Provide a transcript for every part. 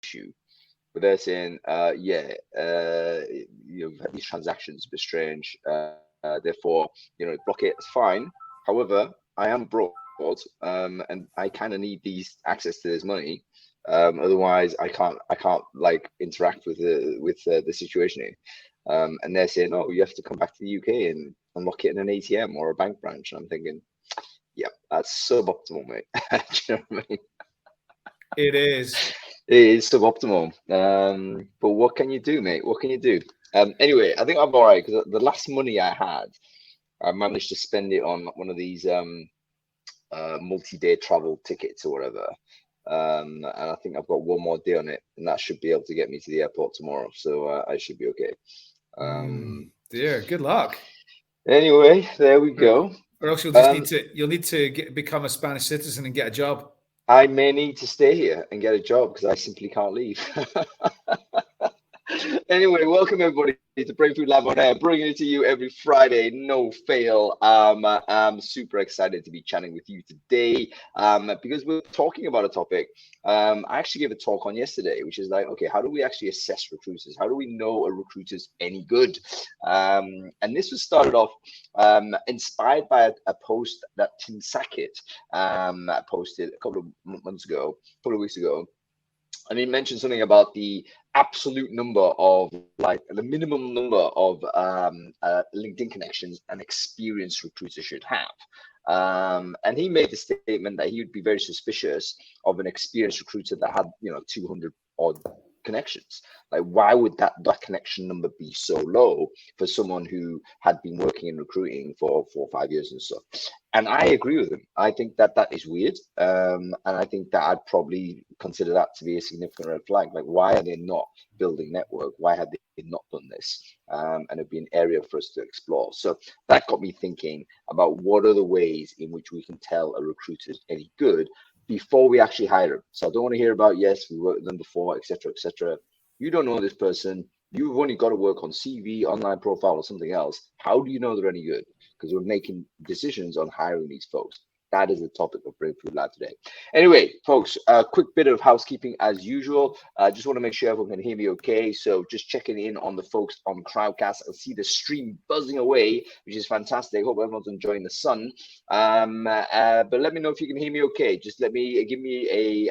issue. But they're saying, these transactions are a bit strange. Therefore, block it. It's fine. However, I am broad, and I kind of need these access to this money. Otherwise, I can't like interact with the situation here. And they're saying, oh, you have to come back to the UK and unlock it in an ATM or a bank branch. And I'm thinking, yeah, that's suboptimal, mate. Do you know what I mean? It is. It is suboptimal. But what can you do, mate? What can you do? Anyway, I think I'm all right because the last money I had, I managed to spend it on one of these multi-day travel tickets or whatever. And I think I've got one more day on it, and that should be able to get me to the airport tomorrow. So I should be okay. Dear, good luck. Anyway, there we go. Or else you'll need to become a Spanish citizen and get a job. I may need to stay here and get a job because I simply can't leave. Anyway, welcome everybody to Brainfood Lab on Air, bringing it to you every Friday, no fail. I'm super excited to be chatting with you today because we're talking about a topic. I actually gave a talk on yesterday, which is like, okay, how do we actually assess recruiters? How do we know a recruiter's any good? And this was started off inspired by a post that Tim Sackett posted a couple of weeks ago. And he mentioned something about the absolute number of, like, the minimum number of LinkedIn connections an experienced recruiter should have. And he made the statement that he would be very suspicious of an experienced recruiter that had, 200 odd connections. Like, why would that connection number be so low for someone who had been working in recruiting for 4 or 5 years and stuff? And I agree with him. I think that is weird. And I think that I'd probably consider that to be a significant red flag. Like, why are they not building network? Why have they not done this? And it'd be an area for us to explore. So that got me thinking about what are the ways in which we can tell a recruiter is any good before we actually hire them. So I don't want to hear about, yes, we worked with them before, etc., etc. You don't know this person. You've only got to work on CV, online profile, or something else. How do you know they're any good? Because we're making decisions on hiring these folks. That is the topic of Brainfood Lab today. Anyway, folks, a quick bit of housekeeping as usual. I just want to make sure everyone can hear me okay. So just checking in on the folks on Crowdcast. I see the stream buzzing away, which is fantastic. Hope everyone's enjoying the sun. But let me know if you can hear me okay. Just give me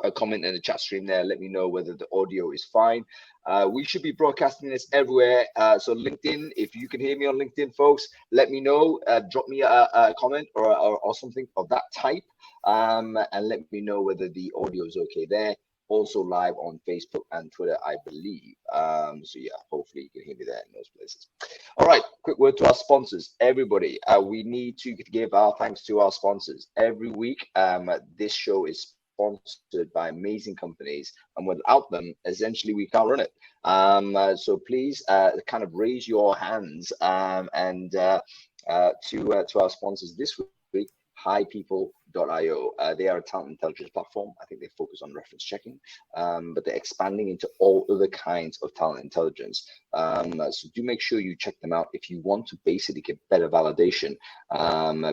a comment in the chat stream there. Let me know whether the audio is fine. We should be broadcasting this everywhere. So LinkedIn, if you can hear me on LinkedIn, folks, let me know. Drop me a comment or something of that type, and let me know whether the audio is okay there. Also live on Facebook and Twitter, I believe. So yeah, hopefully you can hear me there in those places. All right, quick word to our sponsors. Everybody, we need to give our thanks to our sponsors. Every week, this show is sponsored by amazing companies, and without them, essentially we can't run it. So please kind of raise your hands and to our sponsors this week. HiPeople.io. They are a talent intelligence platform. I think they focus on reference checking, but they're expanding into all other kinds of talent intelligence. So do make sure you check them out if you want to basically get better validation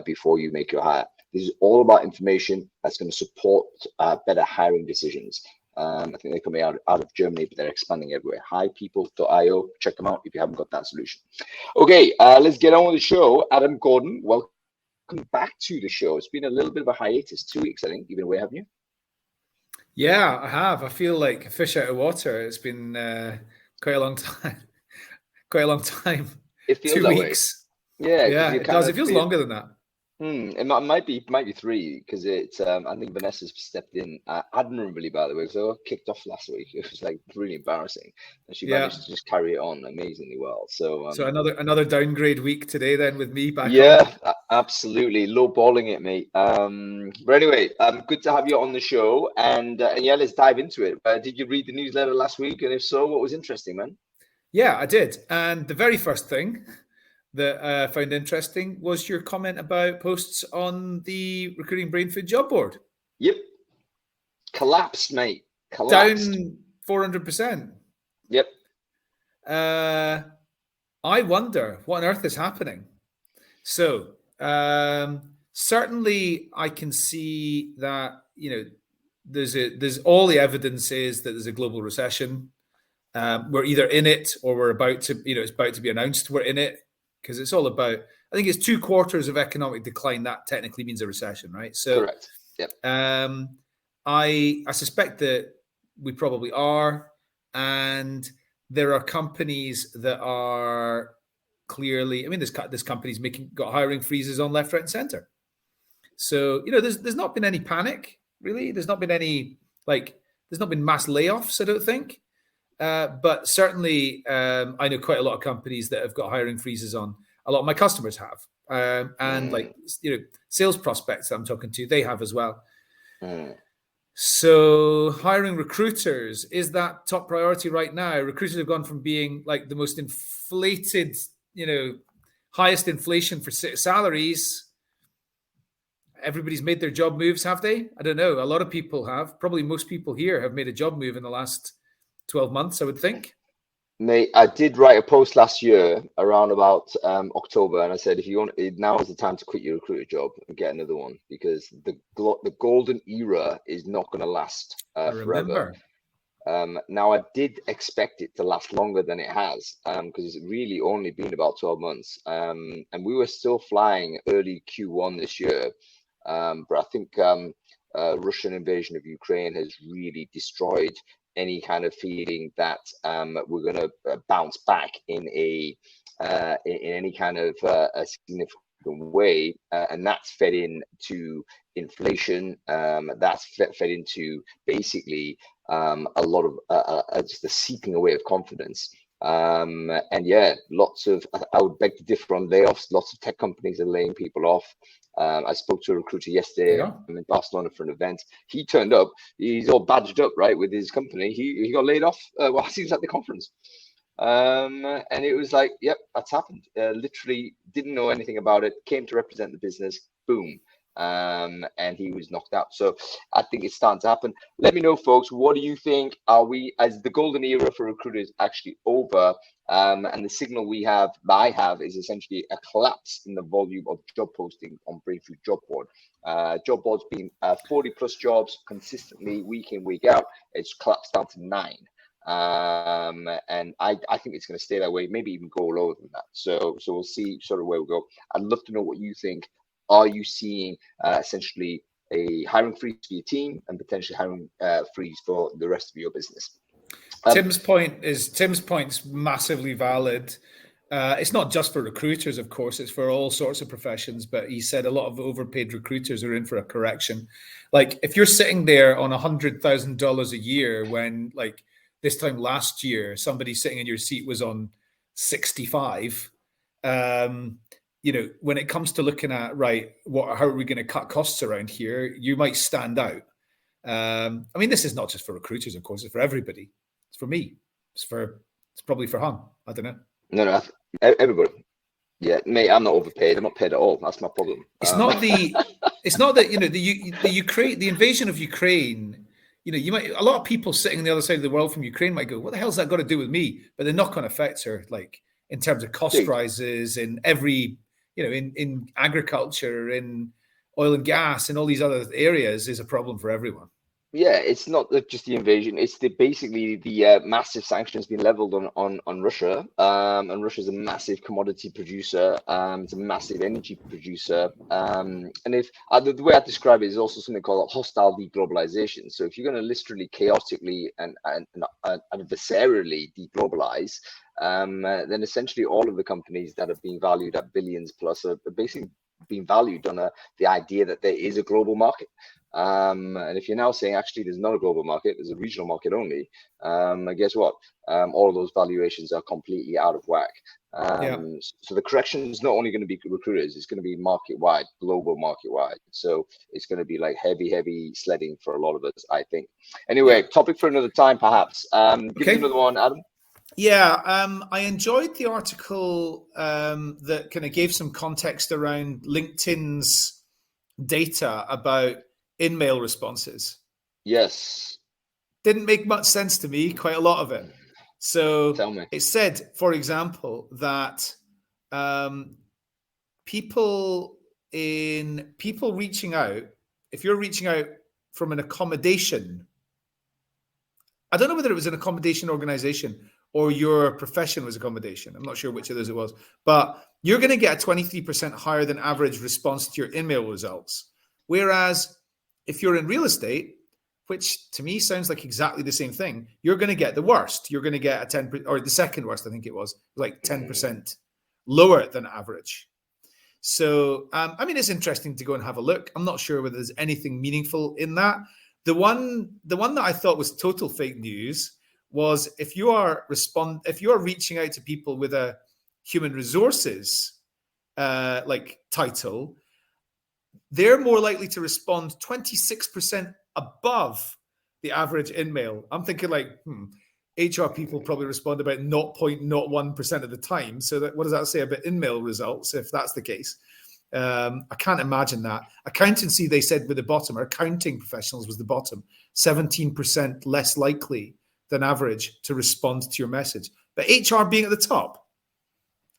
before you make your hire. This is all about information that's going to support better hiring decisions. I think they're coming out of Germany, but they're expanding everywhere. HiPeople.io. Check them out if you haven't got that solution. Okay, let's get on with the show. Adam Gordon, welcome back to the show. It's been a little bit of a hiatus, 2 weeks, I think. You've been away, haven't you? Yeah, I have. I feel like a fish out of water. It's been quite a long time. Quite a long time. It feels 2 that weeks. Way. Yeah, it does. It feels longer than that. It might be 3 because it's I think Vanessa's stepped in admirably, by the way, because I got kicked off last week. It was like really embarrassing, and she managed to just carry it on amazingly well. So another downgrade week today then with me back. Yeah, absolutely low balling it, mate. But anyway, good to have you on the show, and yeah, let's dive into it. Did you read the newsletter last week? And if so, what was interesting, man? Yeah, I did. And the very first thing that I found interesting was your comment about posts on the Recruiting Brainfood job board. Yep. Collapsed, mate. Collapsed. Down 400%. Yep. I wonder what on earth is happening. So certainly I can see that, there's all the evidence is that there's a global recession. We're either in it or we're about to, it's about to be announced we're in it, because it's all about, I think it's 2 quarters of economic decline. That technically means a recession, right? So, correct. Yep. I suspect that we probably are, and there are companies that are clearly, there's companies got hiring freezes on left, right, and center. So, there's not been any panic, really. There's not been any, there's not been mass layoffs, I don't think. But certainly, I know quite a lot of companies that have got hiring freezes on. A lot of my customers have. And sales prospects that I'm talking to, they have as well. So hiring recruiters, is that top priority right now? Recruiters have gone from being like the most inflated, highest inflation for salaries. Everybody's made their job moves, have they? I don't know. A lot of people have. Probably most people here have made a job move in the last 12 months, I would think. Mate, I did write a post last year around about October, and I said, if you want, now is the time to quit your recruiter job and get another one, because the golden era is not going to last forever. Now, I did expect it to last longer than it has, because it's really only been about 12 months, and we were still flying early Q1 this year, but I think Russian invasion of Ukraine has really destroyed any kind of feeling that we're going to bounce back in any kind of a significant way, and that's fed into inflation. That's fed into basically a lot of just the seeping away of confidence. And yeah, I would beg to differ on layoffs. Lots of tech companies are laying people off. I spoke to a recruiter yesterday. I'm in Barcelona for an event. He turned up. He's all badged up, right, with his company. He got laid off while he was at the conference. And it was like, yep, that's happened. Literally didn't know anything about it. Came to represent the business. Boom. And he was knocked out. So I think it's starting to happen. Let me know, folks, what do you think? As the golden era for recruiters actually over? And the signal I have is essentially a collapse in the volume of job posting on Brainfood job board. Job board's been 40 plus jobs consistently week in, week out. It's collapsed down to 9. And I think it's going to stay that way, maybe even go lower than that. So we'll see sort of where we go. I'd love to know what you think. Are you seeing essentially a hiring freeze for your team and potentially hiring freeze for the rest of your business? Tim's point's massively valid. It's not just for recruiters, of course, it's for all sorts of professions, but he said a lot of overpaid recruiters are in for a correction. Like, if you're sitting there on $100,000 a year when, like, this time last year, somebody sitting in your seat was on 65, when it comes to looking at, right, how are we going to cut costs around here, you might stand out. This is not just for recruiters, of course, it's for everybody. It's for me. It's probably for him. I don't know. No, everybody. Yeah, mate, I'm not overpaid. I'm not paid at all. That's my problem. It's not that the Ukraine, the invasion of Ukraine. A lot of people sitting on the other side of the world from Ukraine might go, "What the hell's that got to do with me?" But the knock-on effects are, like, in terms of cost rises in every, in agriculture, in oil and gas, and all these other areas, is a problem for everyone. Yeah, it's not just the invasion. It's basically the massive sanctions being leveled on Russia. And Russia's a massive commodity producer. It's a massive energy producer. And if the way I describe it is also something called hostile deglobalization. So if you're going to literally chaotically and adversarially deglobalize, then essentially all of the companies that are being valued at billions plus are basically being valued on the idea that there is a global market. And if you're now saying actually there's not a global market, there's a regional market only, guess what? All of those valuations are completely out of whack. So the correction is not only going to be recruiters, it's going to be market-wide, global market-wide. So it's going to be like heavy sledding for a lot of us, I think. Anyway, topic for another time, perhaps. Give me another one, Adam. Yeah, I enjoyed the article that kind of gave some context around LinkedIn's data about in-mail responses. Yes. Didn't make much sense to me, quite a lot of it. So tell me. It said, for example, that people reaching out, if you're reaching out from an accommodation. I don't know whether it was an accommodation organization or your profession was accommodation. I'm not sure which of those it was, but you're going to get a 23% higher than average response to your email results. Whereas if you're in real estate, which to me sounds like exactly the same thing, you're going to get the worst. You're going to get a 10%, or the second worst, I think it was, like 10% lower than average. So, I mean, it's interesting to go and have a look. I'm not sure whether there's anything meaningful in that. The one that I thought was total fake news was if you are reaching out to people with a human resources like title, they're more likely to respond 26% above the average in-mail. I'm thinking like, HR people probably respond about 0.01% of the time. So what does that say about in-mail results if that's the case? I can't imagine that. Accountancy, they said, with the bottom, or accounting professionals was the bottom, 17% less likely than average to respond to your message. But HR being at the top,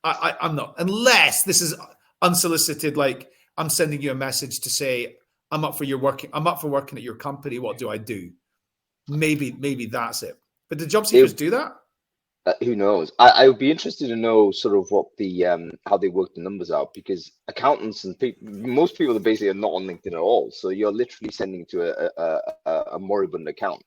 I'm not, unless this is unsolicited, like I'm sending you a message to say, I'm up for working at your company. What do I do? Maybe that's it. But do job seekers do that? Who knows? I would be interested to know sort of what the how they work the numbers out, because accountants and most people are basically not on LinkedIn at all. So you're literally sending to a moribund account.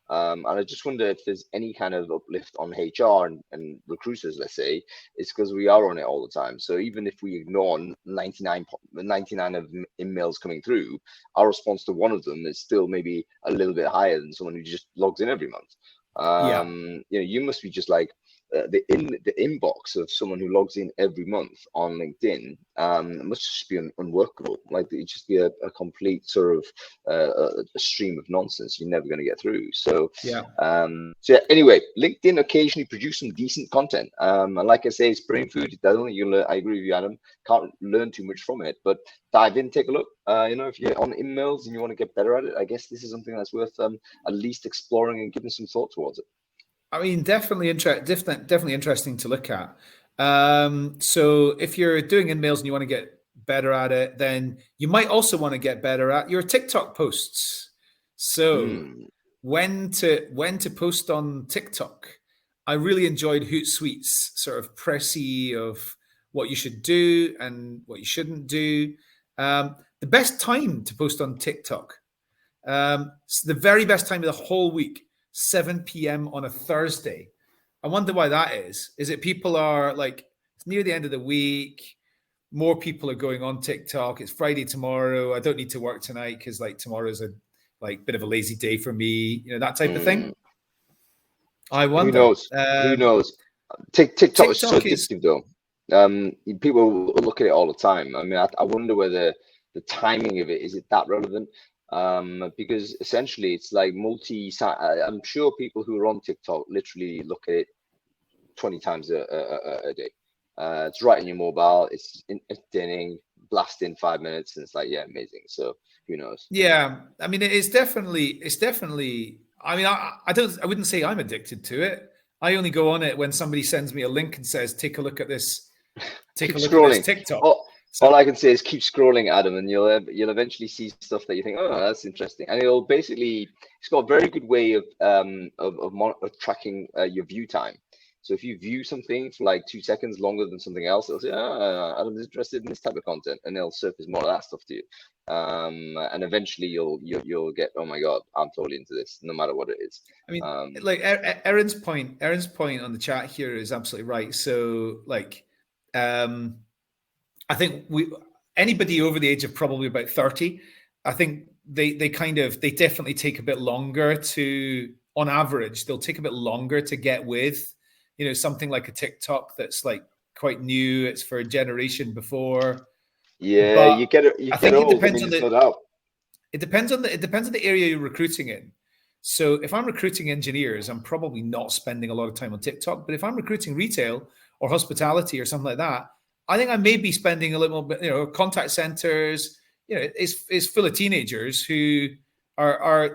And I just wonder if there's any kind of uplift on HR and recruiters, let's say, it's because we are on it all the time. So even if we ignore 99 of emails coming through, our response to one of them is still maybe a little bit higher than someone who just logs in every month. You must be just like the inbox of someone who logs in every month on LinkedIn must just be unworkable. Like it'd just be a complete sort of a stream of nonsense you're never going to get through. So anyway, LinkedIn occasionally produce some decent content, and like I say, it's brain food. I don't think you'll learn. I agree with you, Adam. Can't learn too much from it, but dive in, take a look. If you're on emails and you want to get better at it, I guess this is something that's worth at least exploring and giving some thought towards it. I mean, definitely interesting to look at. So if you're doing emails and you want to get better at it, then you might also want to get better at your TikTok posts. So when to post on TikTok? I really enjoyed Hootsuite's sort of pressy of what you should do and what you shouldn't do. The best time to post on TikTok, the very best time of the whole week, 7 p.m. on a Thursday. I wonder why that is. Is it people are like, it's near the end of the week, more people are going on TikTok, it's Friday tomorrow, I don't need to work tonight because like tomorrow's a bit of a lazy day for me, that type of thing. I wonder. Who knows? TikTok is so addictive though. People look at it all the time. I mean, I wonder whether the timing of it, is it that relevant? Because essentially it's like I'm sure people who are on TikTok literally look at it 20 times a day. It's right on your mobile, it's entertaining, blast in 5 minutes, and it's like, yeah, amazing. So who knows? Yeah, I mean, it's definitely I mean, I wouldn't say I'm addicted to it. I only go on it when somebody sends me a link and says, take a look at this at this TikTok. All I can say is keep scrolling, Adam, and you'll eventually see stuff that you think, oh, that's interesting, and it's got a very good way of tracking your view time. So if you view something for like 2 seconds longer than something else, it'll say, Adam's interested in this type of content, and it'll surface more of that stuff to you. And eventually you'll get, oh my God, I'm totally into this, no matter what it is. I mean, like Erin's point on the chat here is absolutely right. So like, I think anybody over the age of probably about 30, I think they definitely take a bit longer to, on average, they'll take a bit longer to get with, something like a TikTok that's like quite new. It's for a generation before. Yeah, but you get it. I think it depends on it depends on the area you're recruiting in. So if I'm recruiting engineers, I'm probably not spending a lot of time on TikTok. But if I'm recruiting retail or hospitality or something like that, I think I may be spending a little bit. Contact centers, is full of teenagers who are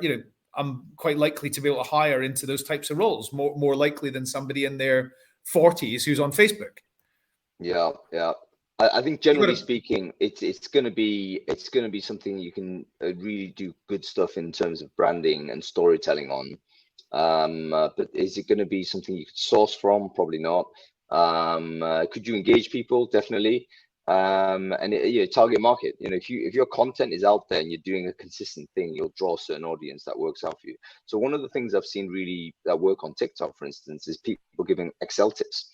I'm quite likely to be able to hire into those types of roles, more likely than somebody in their 40s who's on Facebook. Yeah. I think generally speaking, it's going to be something you can really do good stuff in terms of branding and storytelling on. But is it going to be something you could source from? Probably not. Could you engage people? Definitely. And target market. If your content is out there and you're doing a consistent thing, you'll draw a certain audience that works out for you. So one of the things I've seen really that work on TikTok, for instance, is people giving Excel tips.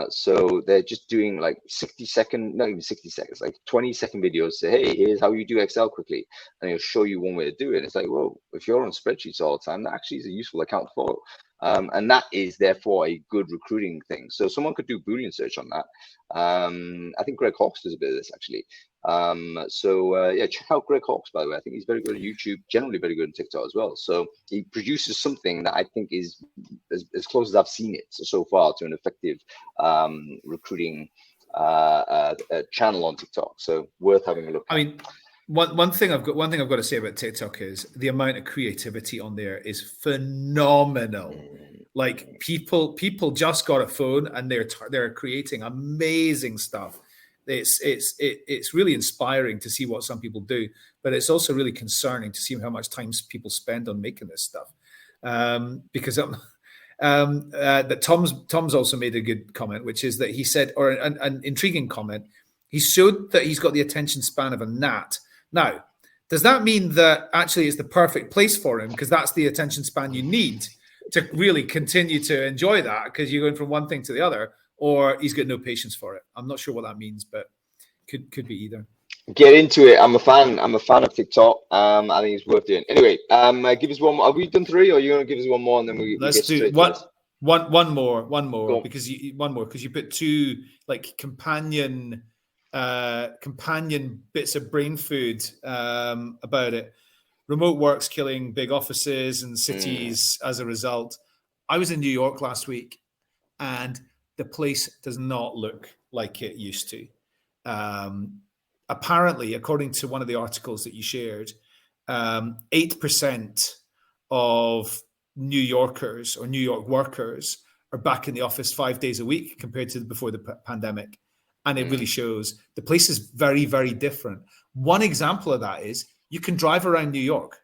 So they're just doing like 60-second, not even 60 seconds, like 20-second videos. Say, hey, here's how you do Excel quickly, and it'll show you one way to do it. It's like, well, if you're on spreadsheets all the time, that actually is a useful account to follow. And that is therefore a good recruiting thing. So someone could do Boolean search on that. I think Greg Hawkes does a bit of this actually. Check out Greg Hawkes, by the way. I think he's very good at YouTube, generally very good on TikTok as well. So he produces something that I think is as close as I've seen it so far to an effective recruiting channel on TikTok. So worth having a look at. I mean, one thing I've got to say about TikTok is the amount of creativity on there is phenomenal. Like people just got a phone and they're creating amazing stuff. It's really inspiring to see what some people do, but it's also really concerning to see how much time people spend on making this stuff. Because that Tom's also made a good comment, which is that he said, or an intriguing comment. He showed that he's got the attention span of a gnat. Now, does that mean that actually it's the perfect place for him because that's the attention span you need to really continue to enjoy that because you're going from one thing to the other, or he's got no patience for it? I'm not sure what that means, but could be either. Get into it. I'm a fan of TikTok. I think it's worth doing. Anyway, give us one more. Have we done 3, or are you going to give us one more and then let's do one more because you put 2 like companion bits of brain food about it. Remote work's killing big offices and cities as a result. I was in New York last week and the place does not look like it used to. Apparently, according to one of the articles that you shared, 8% of New Yorkers or New York workers are back in the office 5 days a week compared to before the pandemic. And it really shows the place is very, very different. One example of that is you can drive around New York,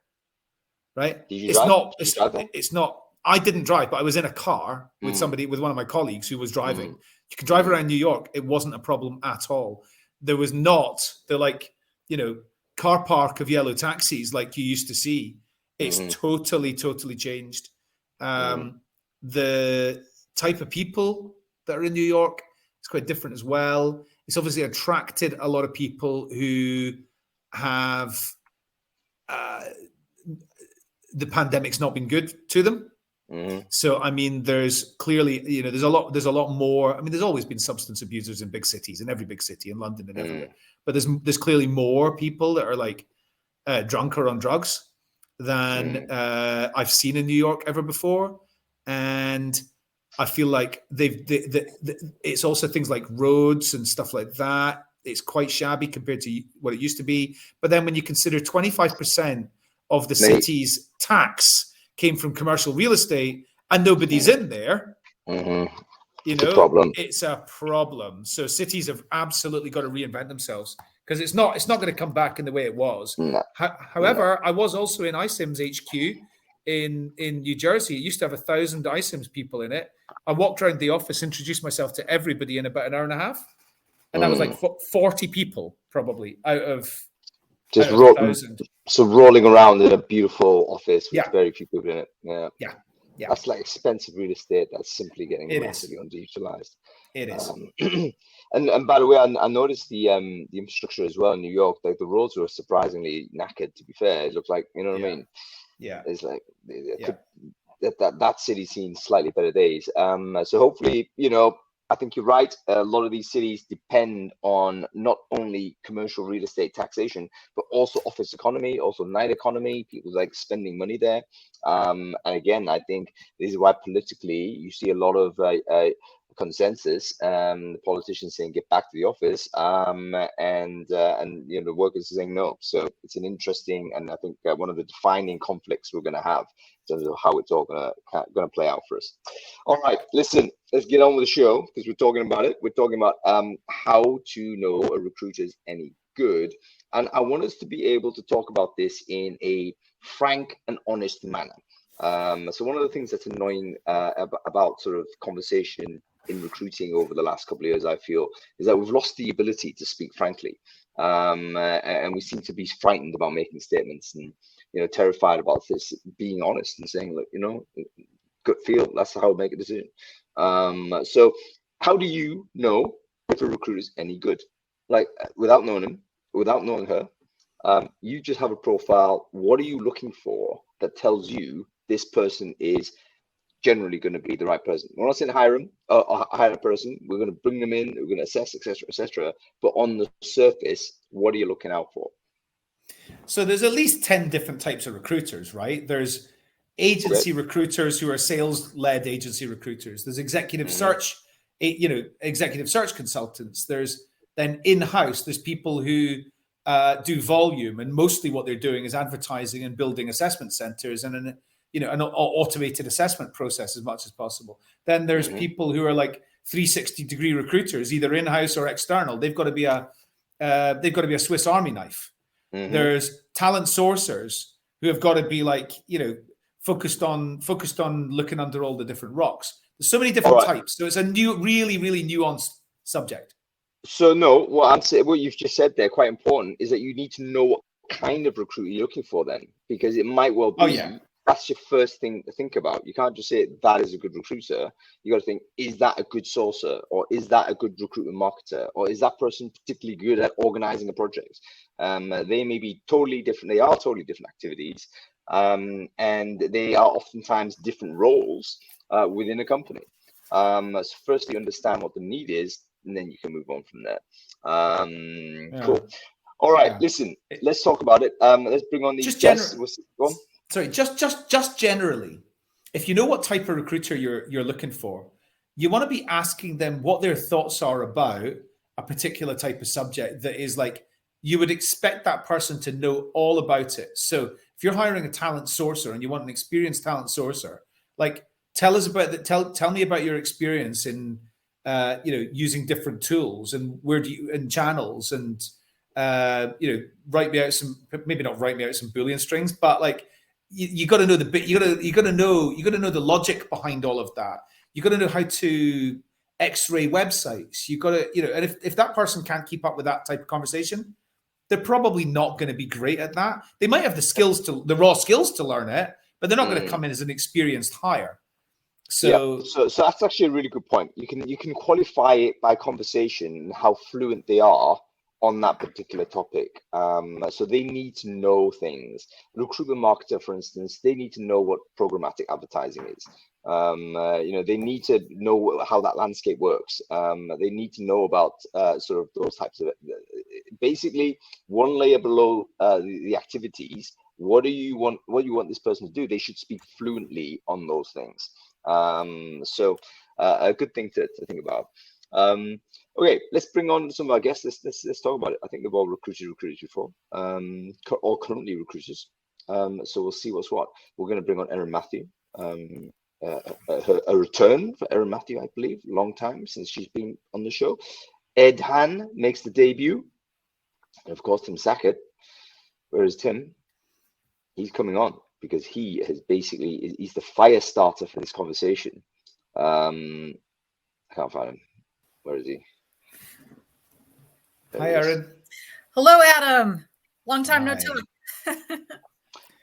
right? It's not, I didn't drive, but I was in a car with with one of my colleagues who was driving. You can drive around New York. It wasn't a problem at all. There was not the car park of yellow taxis like you used to see. It's totally changed. The type of people that are in New York, it's quite different as well. It's obviously attracted a lot of people who have the pandemic's not been good to them. So I mean, there's clearly there's a lot more. I mean, there's always been substance abusers in big cities, in every big city, in London and everywhere. But there's clearly more people that are like drunk or on drugs than I've seen in New York ever before, and I feel like it's also things like roads and stuff like that. It's quite shabby compared to what it used to be. But then when you consider 25% of the city's tax came from commercial real estate and nobody's in there, it's a problem. So cities have absolutely got to reinvent themselves because it's not going to come back in the way it was. However, I was also in iSIMS HQ in New Jersey. It used to have 1,000 iSIMS people in it. I walked around the office, introduced myself to everybody in about an hour and a half. And that was like 40 people probably out of 1,000. So rolling around in a beautiful office with very few people in it. Yeah. That's like expensive real estate that's simply getting massively underutilized. It is. And by the way, I noticed the infrastructure as well in New York. Like the roads were surprisingly knackered. To be fair, it looked like what I mean. Yeah, it's like that city's seen slightly better days. So hopefully, I think you're right. A lot of these cities depend on not only commercial real estate taxation, but also office economy, also night economy. People like spending money there. And again, I think this is why politically you see a lot of consensus. The politicians saying get back to the office, and the workers are saying no. So it's an interesting, and I think one of the defining conflicts we're going to have in terms of how it's all going to play out for us. All right, listen, let's get on with the show because we're talking about it. We're talking about how to know a recruiter's any good, and I want us to be able to talk about this in a frank and honest manner. So one of the things that's annoying about sort of conversation in recruiting over the last couple of years, I feel, is that we've lost the ability to speak frankly, and we seem to be frightened about making statements and terrified about this, being honest and saying, look, gut feel, that's how I make a decision. So how do you know if a recruiter is any good? Like, without knowing him, without knowing her, you just have a profile. What are you looking for that tells you this person is generally going to be the right person? We're not saying hire him or hire a person. We're going to bring them in. We're going to assess, etc., etc. But on the surface, what are you looking out for? So there's at least 10 different types of recruiters, right? There's agency recruiters who are sales-led agency recruiters. There's executive search, executive search consultants. There's then in-house. There's people who do volume, and mostly what they're doing is advertising and building assessment centers and an automated assessment process as much as possible. Then there's people who are like 360-degree recruiters, either in-house or external. They've got to be a Swiss Army knife. There's talent sourcers who have got to be like, focused on looking under all the different rocks. There's so many different types. So it's a really, really nuanced subject. So no, what you've just said there, quite important, is that you need to know what kind of recruiter you're looking for then, because it might well be that's your first thing to think about. You can't just say that is a good recruiter. You got to think, is that a good sourcer, or is that a good recruitment marketer, or is that person particularly good at organizing a project? They may be totally different. They are totally different activities, and they are oftentimes different roles within a company. So firstly, understand what the need is, and then you can move on from there. Cool. All right, listen, let's talk about it. Let's bring on these guests. Go on. Sorry, just generally, if you know what type of recruiter you're looking for, you want to be asking them what their thoughts are about a particular type of subject that is like, you would expect that person to know all about it. So if you're hiring a talent sourcer and you want an experienced talent sourcer, like tell us about that. Tell me about your experience in using different tools and and channels, and write me out some, maybe not write me out some Boolean strings, but like you got to know the bit. You got to know the logic behind all of that. You got to know how to X-ray websites. You got to and if that person can't keep up with that type of conversation, they're probably not going to be great at that. They might have the raw skills to learn it, but they're not going to come in as an experienced hire. So that's actually a really good point. You can qualify it by conversation and how fluent they are on that particular topic. So they need to know things. A recruitment marketer, for instance, they need to know what programmatic advertising is. They need to know how that landscape works. They need to know about sort of those types of, basically one layer below the activities. What do you want this person to do? They should speak fluently on those things. So a good thing to think about. Okay, let's bring on some of our guests. Let's talk about it. I think they've all recruited before, or currently recruiters. So we'll see what's what. We're going to bring on Erin Mathew. A return for Erin Mathew, I believe. Long time since she's been on the show. Ed Han makes the debut, and of course Tim Sackett. Where is Tim? He's coming on because he's the fire starter for this conversation. I can't find him. Where is he? Hi, Erin. Hello, Adam. Long time no talk.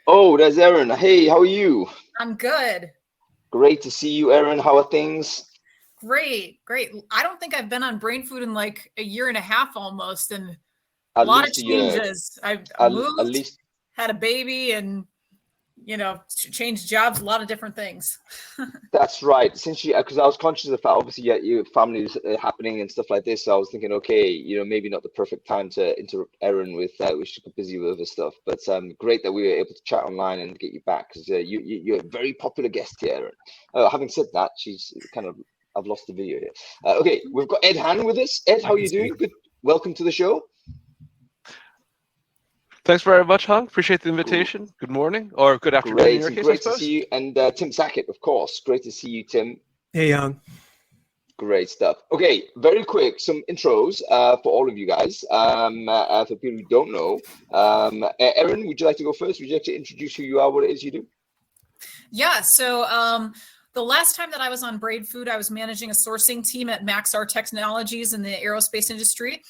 Oh, there's Erin. Hey, how are you? I'm good. Great to see you, Erin. How are things? Great. I don't think I've been on Brainfood in like a year and a half almost, and a lot of changes. I've moved, had a baby, and changed jobs, a lot of different things. That's right. Since because I was conscious of the fact, obviously, your family's happening and stuff like this. So I was thinking, okay, maybe not the perfect time to interrupt Erin with, she's busy with other stuff. But great that we were able to chat online and get you back because you're a very popular guest here, Erin. Having said that, she's kind of I've lost the video here. Okay, we've got Ed Han with us. Ed, how are you doing? Good. Welcome to the show. Thanks very much, Hung. Appreciate the invitation. Good morning, or good afternoon in your case, great to see you. And Tim Sackett, of course. Great to see you, Tim. Hey, Hung. Great stuff. Okay, very quick, some intros for all of you guys. For people who don't know, Erin, would you like to go first? Would you like to introduce who you are, what it is you do? Yeah, so the last time that I was on Brainfood, I was managing a sourcing team at Maxar Technologies in the aerospace industry.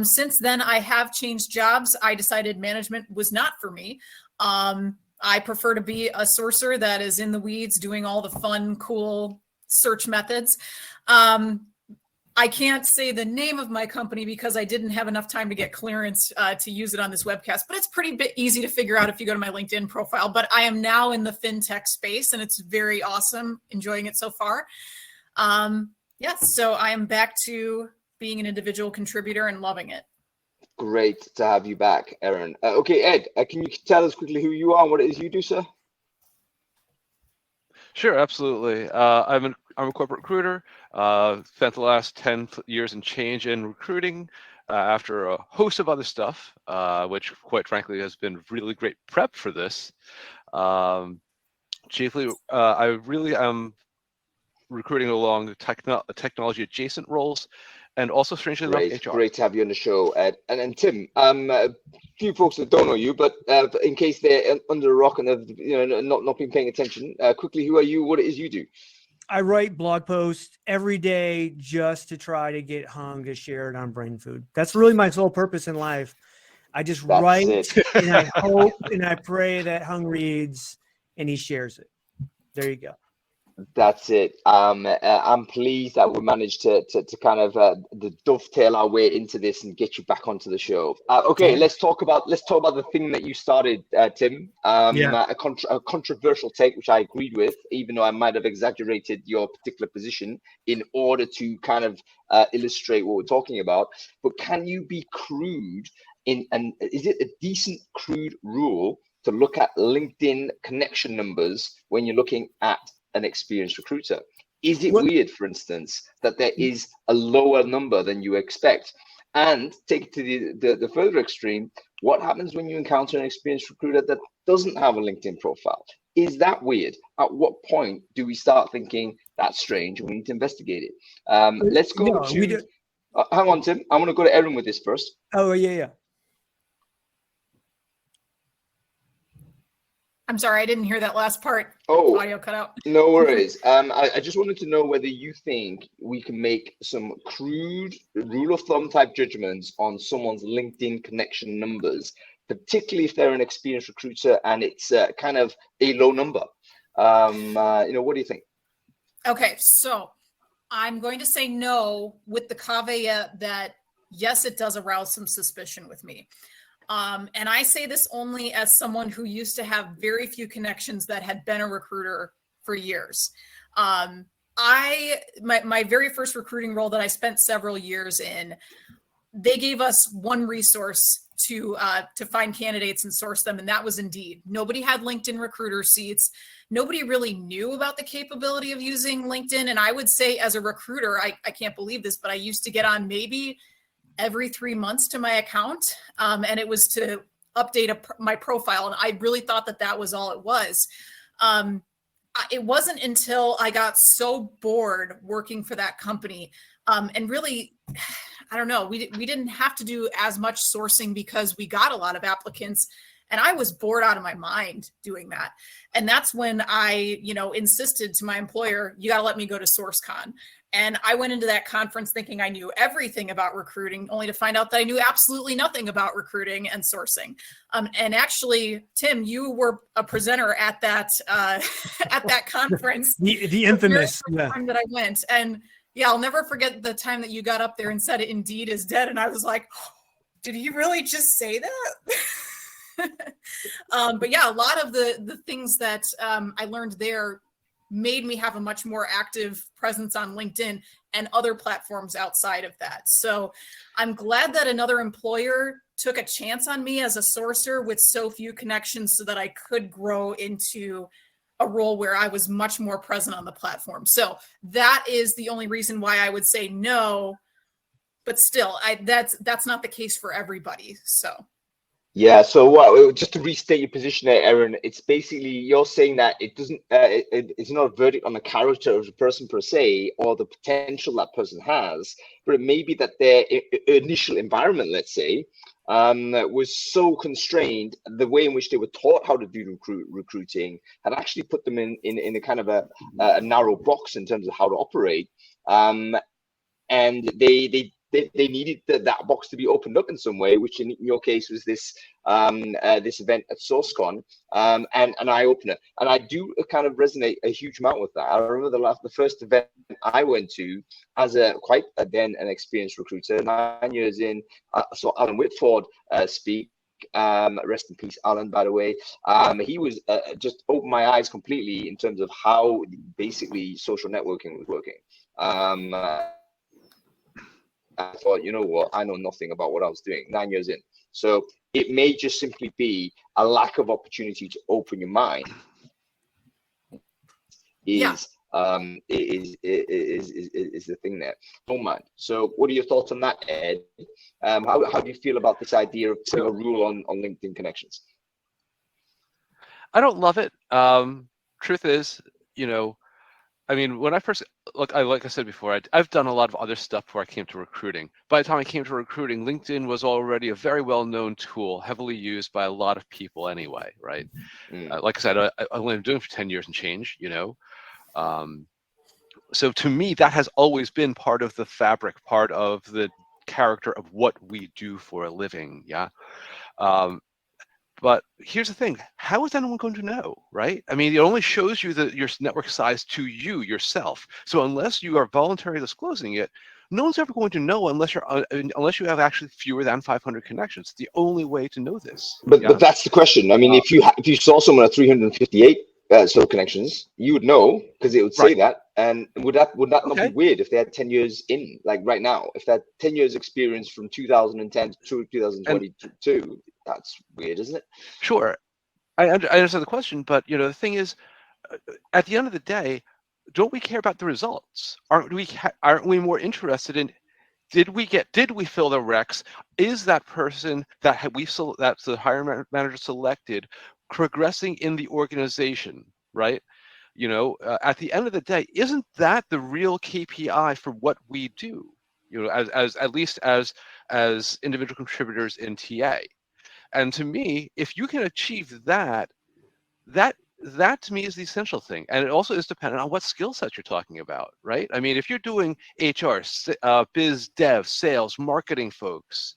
Since then, I have changed jobs. I decided management was not for me. I prefer to be a sorcerer that is in the weeds, doing all the fun, cool search methods. I can't say the name of my company because I didn't have enough time to get clearance to use it on this webcast, but it's pretty easy to figure out if you go to my LinkedIn profile. But I am now in the fintech space and it's very awesome, enjoying it so far. So I am back to being an individual contributor and loving it. Great to have you back, Erin. Okay, Ed, can you tell us quickly who you are and what it is you do, sir? Sure, absolutely. I'm a corporate recruiter. Spent the last 10 years and change in recruiting after a host of other stuff, which quite frankly has been really great prep for this. Chiefly, I really am recruiting along the technology adjacent roles, and also strangely enough, HR. Great to have you on the show, Ed. And Tim, a few folks that don't know you, but in case they're under a rock and have not been paying attention, quickly, who are you? What it is you do? I write blog posts every day just to try to get Hung to share it on Brainfood. That's really my sole purpose in life. I just write and I hope and I pray that Hung reads and he shares it. There you go. That's it. I'm pleased that we managed to kind of dovetail our way into this and get you back onto the show. Okay, let's talk about the thing that you started, Tim. A controversial take, which I agreed with, even though I might have exaggerated your particular position in order to kind of illustrate what we're talking about. But can you be crude and is it a decent crude rule to look at LinkedIn connection numbers when you're looking at an experienced recruiter? Is it weird, for instance, that there is a lower number than you expect? And take it to the further extreme, what happens when you encounter an experienced recruiter that doesn't have a LinkedIn profile? Is that weird? At what point do we start thinking that's strange and we need to investigate it? Let's go hang on, Tim. I'm going to go to Erin with this first. Oh, yeah. I'm sorry, I didn't hear that last part. Oh, audio cut out. No worries. I just wanted to know whether you think we can make some crude rule of thumb type judgments on someone's LinkedIn connection numbers, particularly if they're an experienced recruiter and it's kind of a low number. What do you think? Okay, so I'm going to say no with the caveat that yes, it does arouse some suspicion with me. And I say this only as someone who used to have very few connections that had been a recruiter for years. My very first recruiting role that I spent several years in, they gave us one resource to find candidates and source them, and that was Indeed. Nobody had LinkedIn recruiter seats. Nobody really knew about the capability of using LinkedIn. And I would say as a recruiter, I can't believe this, but I used to get on maybe every 3 months to my account. And it was to update my profile. And I really thought that was all it was. It wasn't until I got so bored working for that company. And really, I don't know, we didn't have to do as much sourcing because we got a lot of applicants. And I was bored out of my mind doing that. And that's when I, insisted to my employer, you got to let me go to SourceCon. And I went into that conference thinking I knew everything about recruiting, only to find out that I knew absolutely nothing about recruiting and sourcing. And actually, Tim, you were a presenter at that conference. the infamous time that I went. And yeah, I'll never forget the time that you got up there and said Indeed is dead. And I was like, oh, did he really just say that? But yeah, a lot of the things that I learned there made me have a much more active presence on LinkedIn and other platforms outside of that. So I'm glad that another employer took a chance on me as a sourcer with so few connections so that I could grow into a role where I was much more present on the platform. So that is the only reason why I would say no, but still, that's not the case for everybody. So. Yeah, so just to restate your position there, Erin, it's basically you're saying that it doesn't, it's not a verdict on the character of the person per se or the potential that person has, but it may be that their initial environment, let's say, was so constrained, the way in which they were taught how to do recruiting had actually put them in a kind of a narrow box in terms of how to operate, and they needed that box to be opened up in some way, which in your case was this this event at SourceCon, and an eye opener. And I do kind of resonate a huge amount with that. I remember the first event I went to as quite an experienced recruiter, 9 years in. I saw Alan Whitford speak. Rest in peace, Alan, by the way. He was just opened my eyes completely in terms of how basically social networking was working. I thought, you know what, I know nothing about what I was doing 9 years in. So it may just simply be a lack of opportunity to open your mind is the thing there. Don't mind. So what are your thoughts on that, Ed? How do you feel about this idea of putting a rule on LinkedIn connections? I don't love it. Truth is, I mean, when I first like I said before, I've done a lot of other stuff before I came to recruiting. By the time I came to recruiting, LinkedIn was already a very well-known tool, heavily used by a lot of people anyway, right? Like I said, I've only been doing it for 10 years and change, So to me, that has always been part of the fabric, part of the character of what we do for a living, yeah? But here's the thing, how is anyone going to know, right? I mean, it only shows you your network size to you yourself. So unless you are voluntarily disclosing it, no one's ever going to know unless you have actually fewer than 500 connections. It's the only way to know this. But that's the question. I mean, if you saw someone at 358 social connections, you would know because it would say that. And would that not be weird if they had 10 years in, like right now, if they had 10 years experience from 2010 to 2022? That's weird, isn't it? Sure, I understand the question, but the thing is, at the end of the day, don't we care about the results? Aren't we more interested in did we fill the recs? Is that person that's the hiring manager selected progressing in the organization, right? At the end of the day, isn't that the real KPI for what we do? As at least as individual contributors in TA. And to me, if you can achieve that to me is the essential thing. And it also is dependent on what skill set you're talking about, right? I mean, if you're doing HR, biz dev, sales, marketing folks,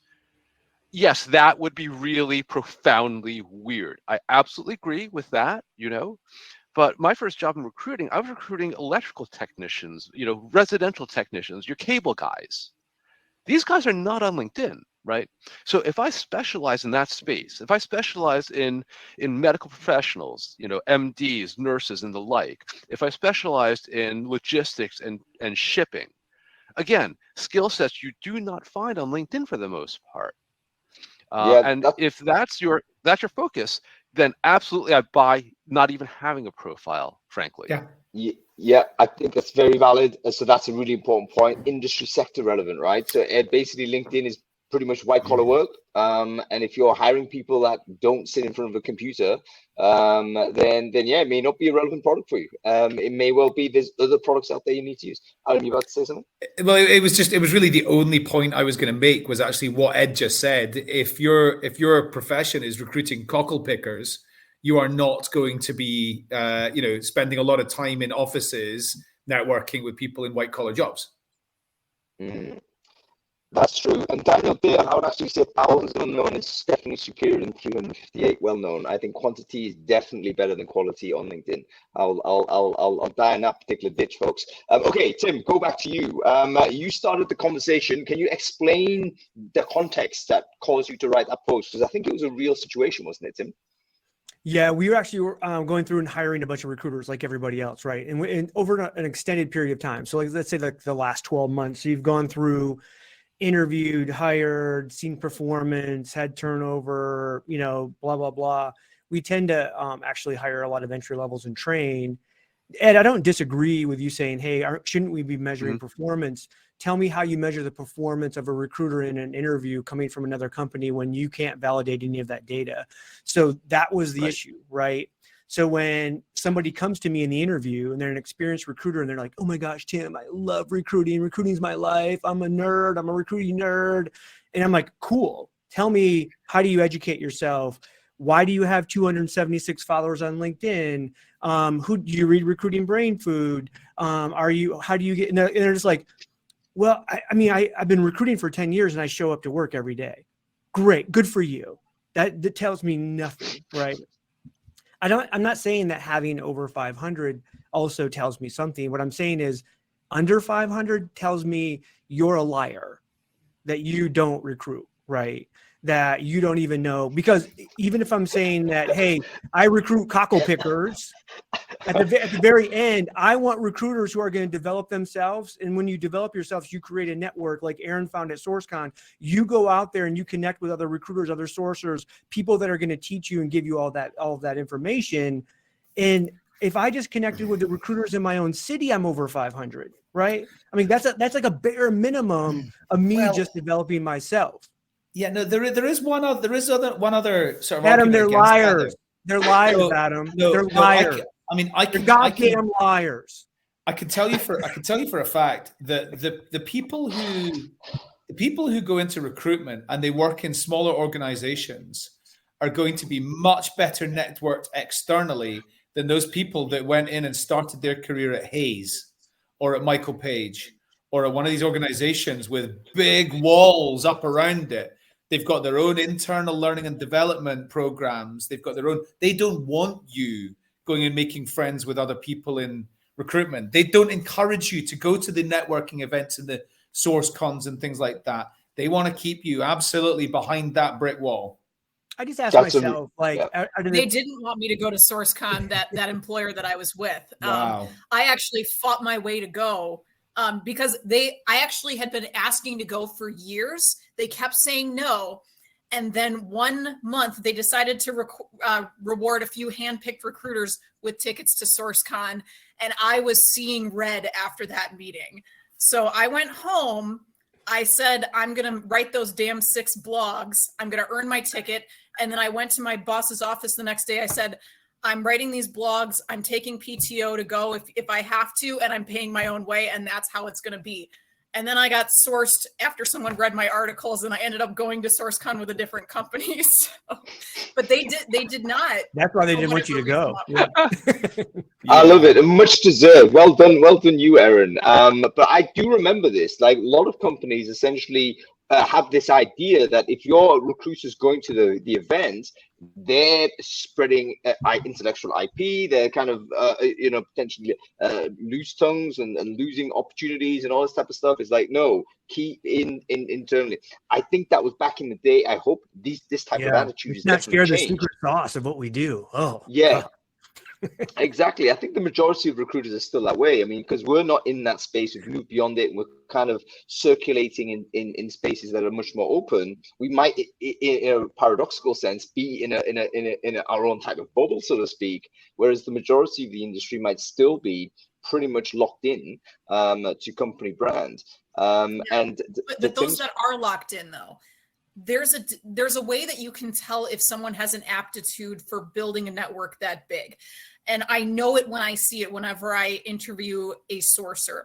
yes, that would be really profoundly weird. I absolutely agree with that, But my first job in recruiting, I was recruiting electrical technicians, residential technicians, your cable guys. These guys are not on LinkedIn, right? So if I specialize in that space, if I specialize in medical professionals, MDs, nurses, and the like, if I specialized in logistics and shipping, again, skill sets you do not find on LinkedIn for the most part. And if that's your focus, then absolutely I buy not even having a profile, frankly. Yeah, I think that's very valid. So that's a really important point. Industry sector relevant, right? So basically LinkedIn is pretty much white collar work. And if you're hiring people that don't sit in front of a computer, then yeah, it may not be a relevant product for you. It may well be there's other products out there you need to use. Alan, you about to say something? Well, it was really the only point I was going to make was actually what Ed just said. If your profession is recruiting cockle pickers, you are not going to be, spending a lot of time in offices networking with people in white collar jobs. That's true. And Daniel there, I would actually say thousands unknown is definitely superior than 358 well known. I think quantity is definitely better than quality on LinkedIn. I'll die in that particular ditch, folks. Okay, Tim, go back to you. You started the conversation. Can you explain the context that caused you to write that post? Because I think it was a real situation, wasn't it, Tim? Yeah, we were actually going through and hiring a bunch of recruiters like everybody else, right? And over an extended period of time. So let's say like the last 12 months, so you've gone through, interviewed, hired, seen performance, had turnover, blah, blah, blah. we tend to actually hire a lot of entry levels and train. Ed, I don't disagree with you saying, hey, shouldn't we be measuring performance? Tell me how you measure the performance of a recruiter in an interview coming from another company when you can't validate any of that data. So that was the issue, right? So when somebody comes to me in the interview and they're an experienced recruiter and they're like, oh my gosh, Tim, I love recruiting. Recruiting's my life. I'm a nerd. I'm a recruiting nerd. And I'm like, cool. Tell me, how do you educate yourself? Why do you have 276 followers on LinkedIn? Who do you read Recruiting Brainfood? How do you get, and they're just like, well, I've been recruiting for 10 years and I show up to work every day. Great. Good for you. That tells me nothing, right? I'm not saying that having over 500 also tells me something. What I'm saying is under 500 tells me you're a liar, that you don't recruit, right? That you don't even know, because even if I'm saying that, hey, I recruit cockle pickers, at the very end, I want recruiters who are going to develop themselves. And when you develop yourselves, you create a network like Erin found at SourceCon. You go out there and you connect with other recruiters, other sorcerers, people that are going to teach you and give you all of that information. And if I just connected with the recruiters in my own city, I'm over 500, right? I mean, that's like a bare minimum of me just developing myself. Yeah, no, there is one other sort of Adam, they're liars. That. They're liars, Adam. They're liars. They're goddamn liars. I can tell you for a fact that the people who go into recruitment and they work in smaller organizations are going to be much better networked externally than those people that went in and started their career at Hayes or at Michael Page or at one of these organizations with big walls up around it. They've got their own internal learning and development programs. They've got their own. They don't want you going and making friends with other people in recruitment. They don't encourage you to go to the networking events and the source cons and things like that. They want to keep you absolutely behind that brick wall. I just asked myself, they didn't want me to go to SourceCon, that employer that I was with. Wow. I actually fought my way to go because I actually had been asking to go for years. They kept saying no. And then 1 month, they decided to reward a few handpicked recruiters with tickets to SourceCon. And I was seeing red after that meeting. So I went home. I said, I'm going to write those damn 6 blogs. I'm going to earn my ticket. And then I went to my boss's office the next day. I said, I'm writing these blogs. I'm taking PTO to go if I have to, and I'm paying my own way. And that's how it's going to be. And then I got sourced after someone read my articles, and I ended up going to SourceCon with a different company. So, but they did not. That's why they didn't want you to go. Yeah. I love it. Much deserved. Well done, you, Erin. But I do remember this. Like, a lot of companies essentially have this idea that if your recruiter's going to the event, they're spreading intellectual IP. They're kind of potentially loose tongues and losing opportunities and all this type of stuff. It's like, no, keep internally. I think that was back in the day. I hope this type of attitude is not scared the changed. secret sauce of what we do. Oh yeah. Exactly. I think the majority of recruiters are still that way. I mean, because we're not in that space, we've moved beyond it, and we're kind of circulating in spaces that are much more open. We might, in a paradoxical sense, be in our own type of bubble, so to speak, whereas the majority of the industry might still be pretty much locked in to company brand. But those that are locked in, though, there's a way that you can tell if someone has an aptitude for building a network that big. And I know it when I see it whenever I interview a sourcer.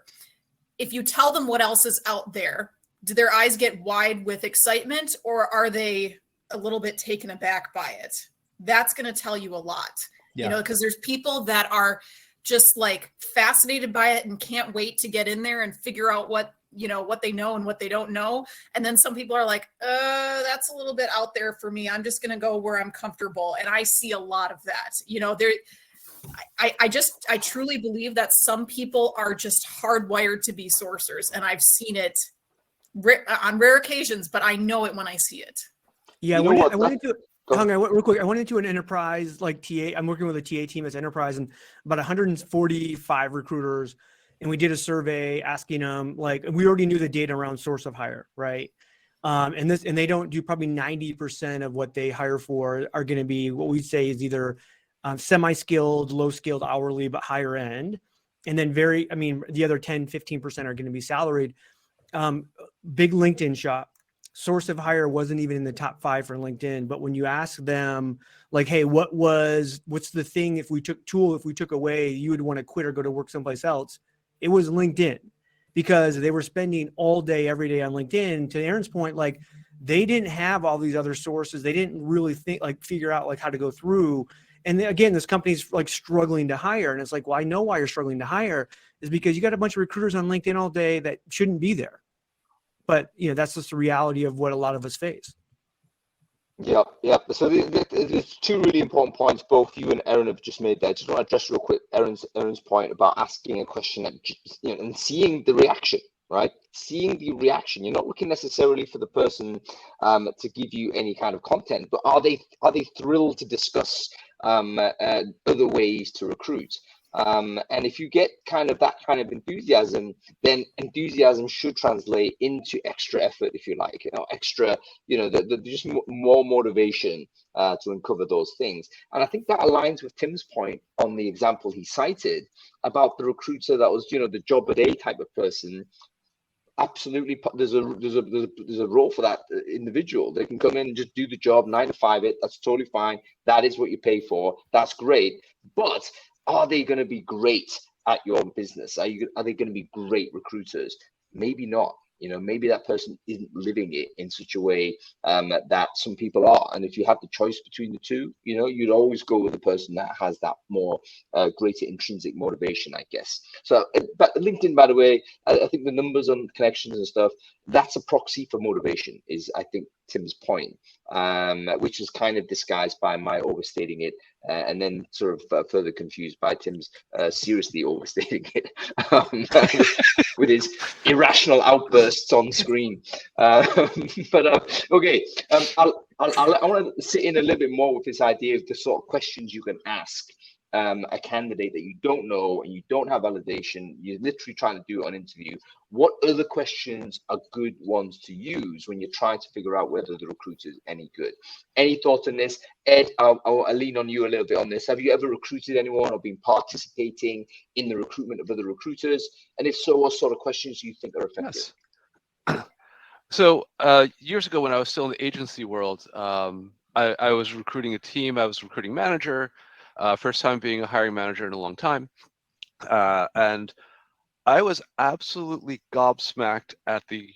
If you tell them what else is out there, do their eyes get wide with excitement, or are they a little bit taken aback by it? That's going to tell you a lot, because there's people that are just like fascinated by it and can't wait to get in there and figure out what they know and what they don't know. And then some people are like, that's a little bit out there for me. I'm just going to go where I'm comfortable. And I see a lot of that, I truly believe that some people are just hardwired to be sourcers. And I've seen it on rare occasions, but I know it when I see it. Yeah. I went into an enterprise like TA. I'm working with a TA team as enterprise, and about 145 recruiters. And we did a survey asking them, like, we already knew the data around source of hire, right? And they don't do probably 90% of what they hire for are going to be what we say is either semi-skilled, low-skilled, hourly, but higher end. And then the other 10, 15% are going to be salaried. Big LinkedIn shop. Source of hire wasn't even in the top 5 for LinkedIn. But when you ask them, like, hey, what's the thing if we took away, you would want to quit or go to work someplace else? It was LinkedIn, because they were spending all day, every day on LinkedIn. To Erin's point, like, they didn't have all these other sources. They didn't really figure out like how to go through. And again, this company's like struggling to hire. And it's like, well, I know why you're struggling to hire is because you got a bunch of recruiters on LinkedIn all day that shouldn't be there. But, that's just the reality of what a lot of us face. Yep. So there's 2 really important points both you and Erin have just made there. I just want to address real quick Erin's point about asking a question and seeing the reaction, right? Seeing the reaction. You're not looking necessarily for the person to give you any kind of content, but are they thrilled to discuss other ways to recruit? And if you get that kind of enthusiasm, then enthusiasm should translate into extra effort, if you like, extra, just more motivation to uncover those things. And I think that aligns with Tim's point on the example he cited about the recruiter that was, the job a day type of person. Absolutely, there's a role for that individual. They can come in and just do the job 9 to 5. That's totally fine. That is what you pay for. That's great. But are they going to be great at your business? Are they going to be great recruiters? Maybe not. Maybe that person isn't living it in such a way that some people are. And if you have the choice between the two, you'd always go with the person that has that more greater intrinsic motivation, I guess. So, but LinkedIn, by the way, I think the numbers on connections and stuff, that's a proxy for motivation, is I think Tim's point, which is kind of disguised by my overstating it, and then sort of further confused by Tim's seriously overstating it with his irrational outbursts on screen. Okay, I want to sit in a little bit more with this idea of the sort of questions you can ask a candidate that you don't know and you don't have validation. You're literally trying to do it on interview. What other questions are good ones to use when you're trying to figure out whether the recruiter is any good? Any thoughts on this? Ed, I'll lean on you a little bit on this. Have you ever recruited anyone or been participating in the recruitment of other recruiters? And if so, what sort of questions do you think are effective? Yes. So years ago, when I was still in the agency world, I was recruiting a team. I was recruiting manager. First time being a hiring manager in a long time. And I was absolutely gobsmacked at the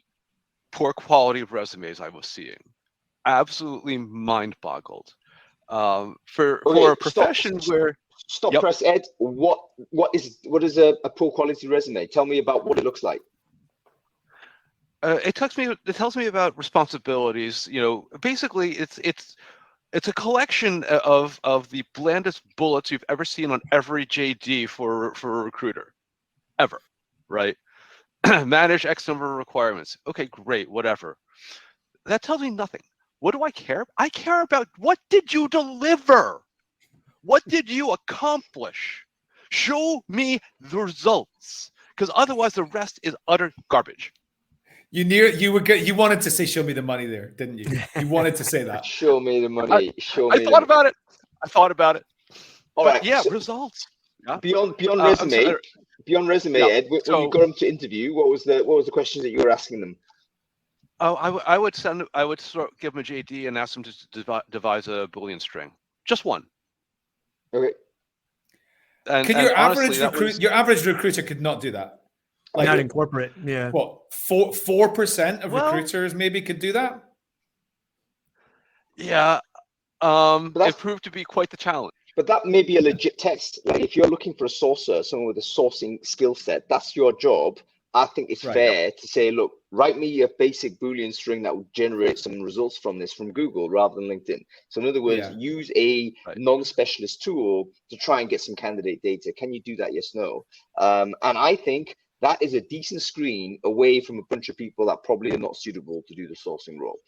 poor quality of resumes I was seeing. Absolutely mind-boggled. For a profession where... Stop, press, Ed. What is a poor quality resume? Tell me about what it looks like. It tells me about responsibilities. Basically, it's a collection of the blandest bullets you've ever seen on every JD for a recruiter, ever, right? Manage X number of requirements. Okay, great, whatever. That tells me nothing. What do I care? I care about what did you deliver? What did you accomplish? Show me the results, because otherwise the rest is utter garbage. You wanted to say "show me the money" there, didn't you? You wanted to say that. Show me the money. I thought about it. All right. Yeah, so, results. Yeah. Beyond resume, yeah. Ed. When you got them to interview, what was the questions that you were asking them? Oh, I would give them a JD and ask them to devise a Boolean string, just one. Okay. And your average recruiter could not do that? Like, not in corporate, yeah. What, 4% of recruiters maybe could do that? Yeah, it proved to be quite the challenge. But that may be a legit test. Like, if you're looking for a sourcer, someone with a sourcing skill set, that's your job. I think it's fair to say, look, write me a basic Boolean string that will generate some results from Google rather than LinkedIn. So in other words, use a non-specialist tool to try and get some candidate data. Can you do that? Yes, no. And I think that is a decent screen away from a bunch of people that probably are not suitable to do the sourcing role.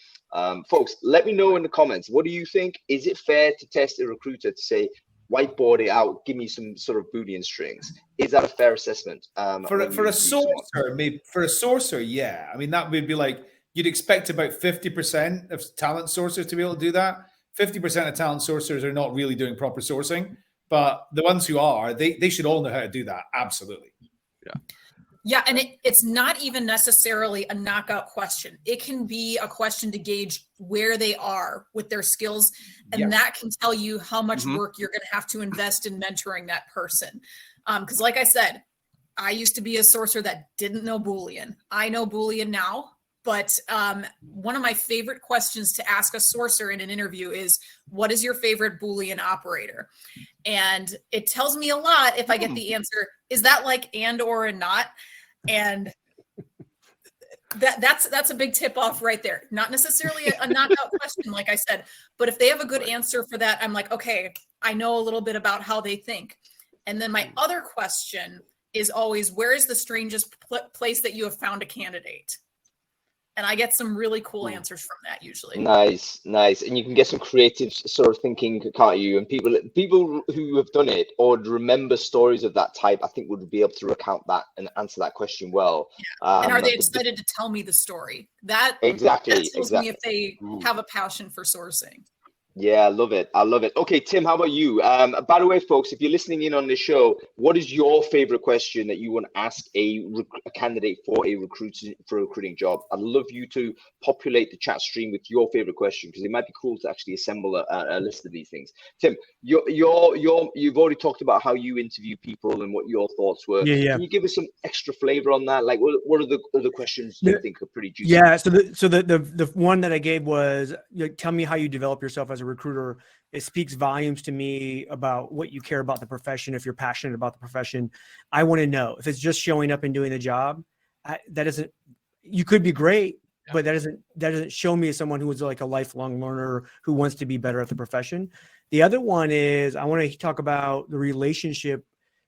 Folks, let me know in the comments. What do you think? Is it fair to test a recruiter to say, whiteboard it out, give me some sort of Boolean strings? Is that a fair assessment? For a sourcer, maybe for a sourcer, yeah. I mean, that would be like you'd expect about 50% of talent sourcers to be able to do that. 50% of talent sourcers are not really doing proper sourcing, but the ones who are, they should all know how to do that. Absolutely. Yeah. Yeah, and it's not even necessarily a knockout question. It can be a question to gauge where they are with their skills, and that can tell you how much work you're going to have to invest in mentoring that person. Because like I said, I used to be a sorcerer that didn't know Boolean. I know Boolean now, but one of my favorite questions to ask a sorcerer in an interview is, what is your favorite Boolean operator? And it tells me a lot if I get the answer, is that like and, or, and not? And that's a big tip off right there. Not necessarily a knockout question, like I said, but if they have a good answer for that, I'm like, okay, I know a little bit about how they think. And then my other question is always, where is the strangest place that you have found a candidate? And I get some really cool answers from that usually. Nice. And you can get some creative sort of thinking, can't you? And people who have done it or remember stories of that type, I think would be able to recount that and answer that question well. Yeah. And are they excited to tell me the story? That tells me if they have a passion for sourcing. Yeah, I love it. Okay, Tim, how about you? By the way, folks, if you're listening in on this show, what is your favorite question that you want to ask a candidate for a recruiting job? I'd love you to populate the chat stream with your favorite question, because it might be cool to actually assemble a list of these things. Tim, you've already talked about how you interview people and what your thoughts were. Yeah. Can you give us some extra flavor on that? Like, what are the questions you think are pretty juicy? Yeah. So the one that I gave was, tell me how you develop yourself as a recruiter. It speaks volumes to me about what you care about the profession. If you're passionate about the profession, I want to know. If it's just showing up and doing the job, you could be great, but that doesn't show me as someone who is like a lifelong learner who wants to be better at the profession. The other one is, I want to talk about the relationship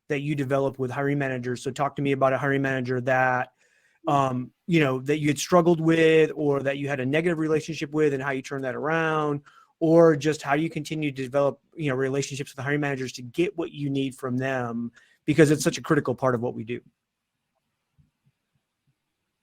that you develop with hiring managers. So talk to me about a hiring manager that that you had struggled with, or that you had a negative relationship with, and how you turn that around, or just how you continue to develop, relationships with the hiring managers to get what you need from them, because it's such a critical part of what we do.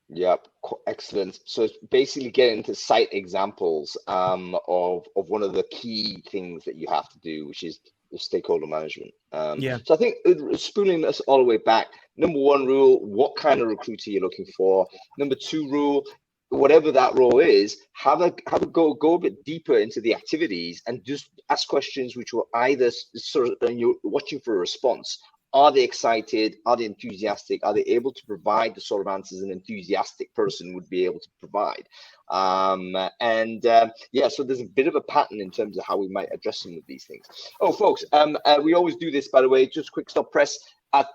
Yep, excellent. So it's basically getting into site examples of one of the key things that you have to do, which is the stakeholder management. So I think spooling us all the way back, number one rule, what kind of recruiter you're looking for. Number two rule, whatever that role is, have a go a bit deeper into the activities and just ask questions which will either sort of, and you're watching for a response. Are they excited? Are they enthusiastic? Are they able to provide the sort of answers an enthusiastic person would be able to provide? So there's a bit of a pattern in terms of how we might address some of these things. Oh, folks, we always do this, by the way, just quick stop press.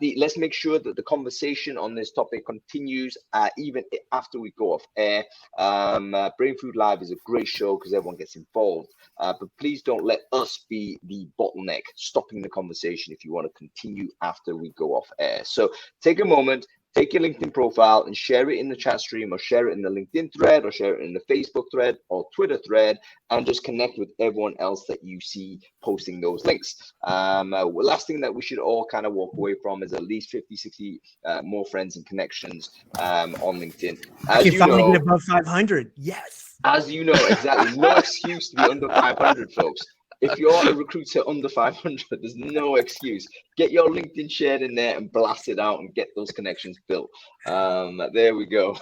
Let's make sure that the conversation on this topic continues even after we go off air. Brainfood Live is a great show because everyone gets involved, but please don't let us be the bottleneck stopping the conversation if you want to continue after we go off air. So take a moment, take your LinkedIn profile and share it in the chat stream, or share it in the LinkedIn thread, or share it in the Facebook thread or Twitter thread, and just connect with everyone else that you see posting those links. Last thing that we should all kind of walk away from is at least 50, 60 more friends and connections on LinkedIn. I can finally get above 500. Yes. As you know, exactly. No excuse to be under 500, folks. If you're a recruiter under 500, there's no excuse. Get your LinkedIn shared in there and blast it out and get those connections built. There we go.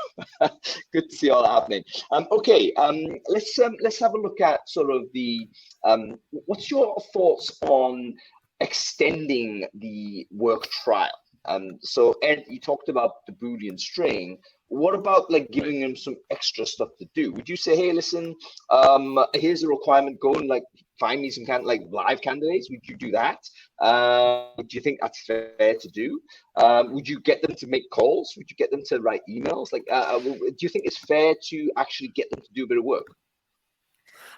Good to see all that happening. Let's have a look at sort of the what's your thoughts on extending the work trial? So Ed, you talked about the Boolean string. What about like giving them some extra stuff to do? Would you say, hey, listen, here's a requirement, go and like find me some kind of like live candidates? Would you do that? Do you think that's fair to do? Would you get them to make calls? Would you get them to write emails? Like, do you think it's fair to actually get them to do a bit of work?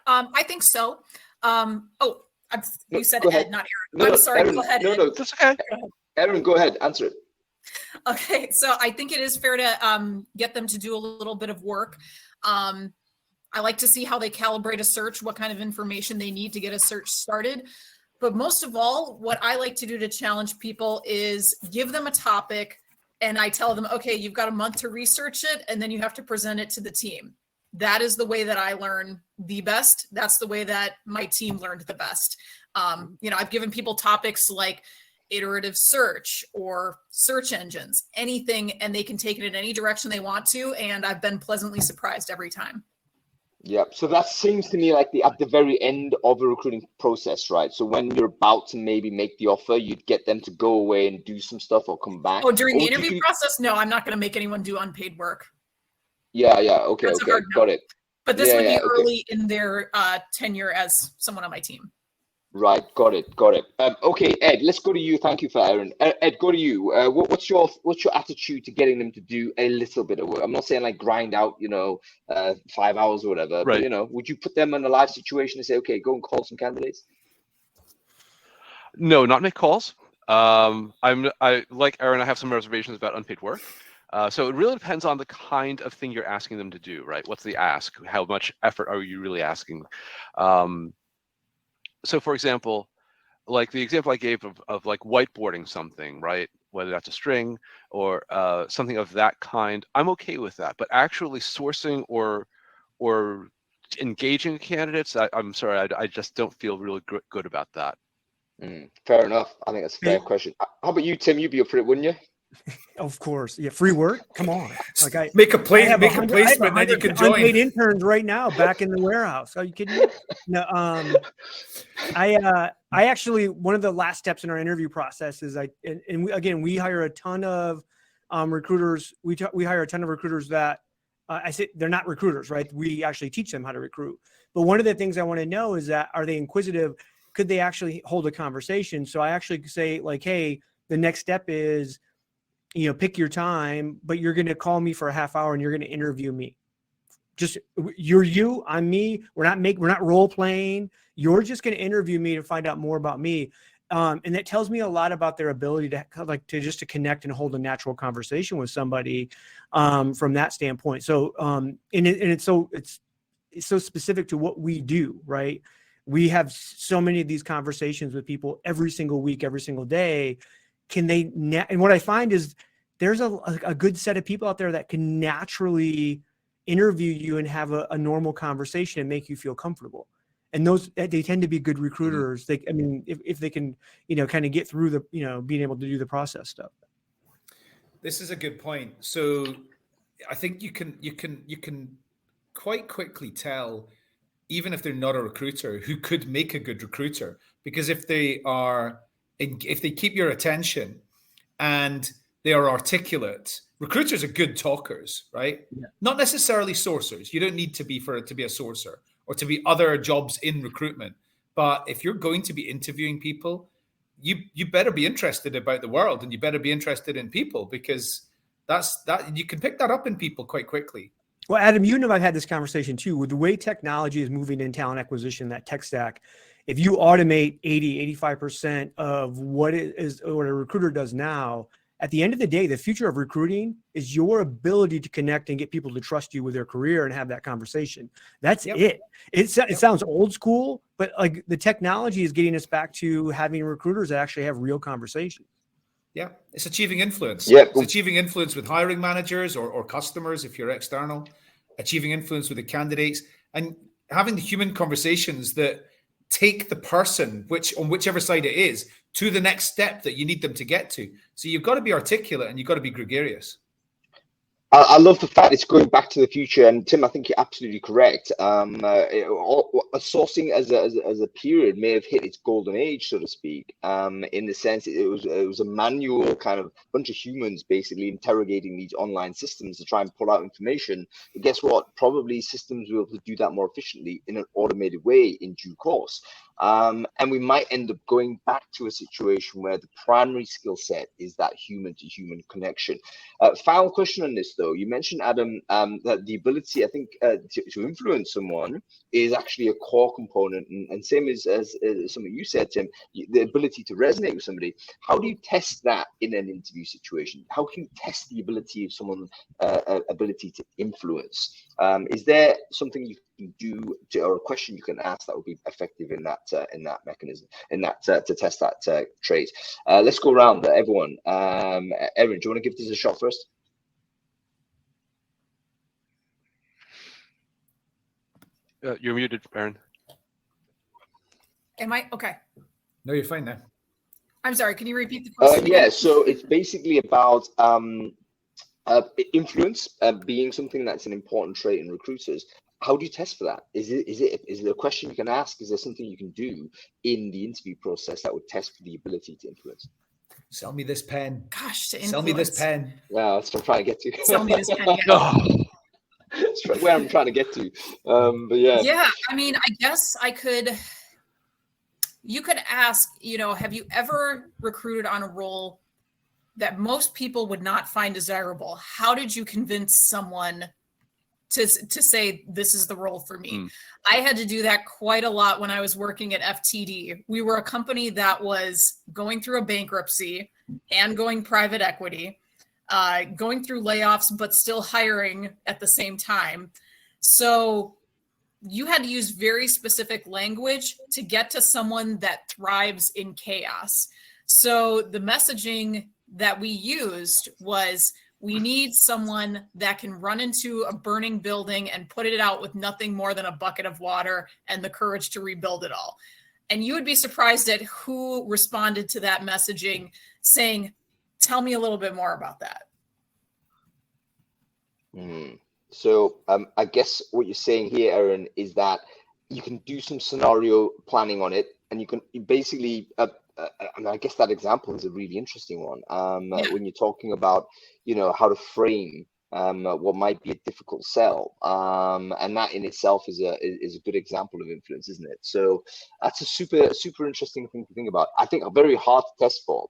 I think so. You said Ed, not Erin. I'm sorry. Erin, go ahead. No, that's okay. Erin, go ahead. Answer it. Okay, so I think it is fair to get them to do a little bit of work. I like to see how they calibrate a search, what kind of information they need to get a search started. But most of all, what I like to do to challenge people is give them a topic, and I tell them, okay, you've got a month to research it, and then you have to present it to the team. that is the way that I learn the best. That's the way that my team learned the best. I've given people topics like iterative search or search engines, anything, and they can take it in any direction they want to. And I've been pleasantly surprised every time. Yeah, so that seems to me like at the very end of a recruiting process, right? So when you're about to maybe make the offer, you'd get them to go away and do some stuff or come back. Oh, during the interview process? No, I'm not going to make anyone do unpaid work. Yeah, okay, got it. But this would be early in their tenure as someone on my team. Right, got it. Okay, Ed, let's go to you. Thank you for Erin. Ed, go to you. What's your attitude to getting them to do a little bit of work? I'm not saying like grind out, 5 hours or whatever, right. But would you put them in a live situation and say, okay, go and call some candidates? No, not make calls. I like Erin. I have some reservations about unpaid work. So it really depends on the kind of thing you're asking them to do, right? What's the ask? How much effort are you really asking? So for example, like the example I gave of like whiteboarding something, right? Whether that's a string or something of that kind, I'm okay with that. But actually sourcing or engaging candidates, I'm sorry, I just don't feel really good about that. Fair enough. I think that's a fair question. How about you, Tim? You'd be up for it, wouldn't you? Of course, yeah. Free work. Come on, like I make a placement, then you can join. Unpaid interns right now back in the warehouse. Are you kidding me? No. I actually, one of the last steps in our interview process is we hire a ton of recruiters. We hire a ton of recruiters that I say they're not recruiters, right? We actually teach them how to recruit. But one of the things I want to know is that, are they inquisitive? Could they actually hold a conversation? So I actually say like, hey, the next step is, pick your time, but you're going to call me for a half hour and you're going to interview me. Just you're you, I'm me. We're not role playing. You're just going to interview me to find out more about me. And that tells me a lot about their ability to connect and hold a natural conversation with somebody from that standpoint. So, it's so specific to what we do, right? We have so many of these conversations with people every single week, every single day. And what I find is there's a good set of people out there that can naturally interview you and have a normal conversation and make you feel comfortable. And they tend to be good recruiters. If they can, kind of get through the, being able to do the process stuff. This is a good point. So I think you can quite quickly tell, even if they're not a recruiter, who could make a good recruiter, because if they keep your attention and they are articulate, recruiters are good talkers, right? Yeah. Not necessarily sourcers. You don't need to be to be a sourcer or to be other jobs in recruitment. But if you're going to be interviewing people, you better be interested about the world, and you better be interested in people, because you can pick that up in people quite quickly. Well, Adam, I've had this conversation too, with the way technology is moving in talent acquisition, that tech stack. If you automate 85% of what a recruiter does now, at the end of the day, the future of recruiting is your ability to connect and get people to trust you with their career and have that conversation. That's it. It sounds old school, but like the technology is getting us back to having recruiters that actually have real conversations. Yeah, it's achieving influence. Yeah. It's achieving influence with hiring managers or customers if you're external, achieving influence with the candidates, and having the human conversations that take the person, on whichever side it is, to the next step that you need them to get to. So you've got to be articulate and you've got to be gregarious. I love the fact it's going back to the future, and Tim, I think you're absolutely correct. Sourcing as a period may have hit its golden age, so to speak, in the sense it was a manual kind of bunch of humans basically interrogating these online systems to try and pull out information. But guess what? Probably systems will be able to do that more efficiently in an automated way in due course. And we might end up going back to a situation where the primary skill set is that human to human connection. Final question on this, though. You mentioned, Adam, that the ability, I think, to influence someone is actually a core component, and same as something you said, Tim, the ability to resonate with somebody. How do you test that in an interview situation? How can you test the ability of someone's ability to influence? Is there something you can do or a question you can ask that would be effective in that mechanism, to test that trait? Let's go around everyone. Erin, do you want to give this a shot first? You're muted, Erin. Am I okay? No, you're fine now. I'm sorry. Can you repeat the question? Yeah. So it's basically about influence being something that's an important trait in recruiters. How do you test for that? Is it a question you can ask? Is there something you can do in the interview process that would test for the ability to influence? Sell me this pen. Gosh, to influence. Sell me this pen. Yeah, that's what I'm trying to get to. Sell me this pen. Yeah. That's where I'm trying to get to. But yeah. Yeah, I mean, I guess you could ask, have you ever recruited on a role that most people would not find desirable? How did you convince someone to say, this is the role for me? I had to do that quite a lot when I was working at FTD. We were a company that was going through a bankruptcy and going private equity, going through layoffs, but still hiring at the same time. So you had to use very specific language to get to someone that thrives in chaos. So the messaging that we used was, we need someone that can run into a burning building and put it out with nothing more than a bucket of water and the courage to rebuild it all. And you would be surprised at who responded to that messaging saying, tell me a little bit more about that. So I guess what you're saying here, Erin, is that you can do some scenario planning on it, and you can basically, I guess that example is a really interesting one. When you're talking about, how to frame what might be a difficult sell, and that in itself is a good example of influence, isn't it? So that's a super interesting thing to think about. I think very hard to test for.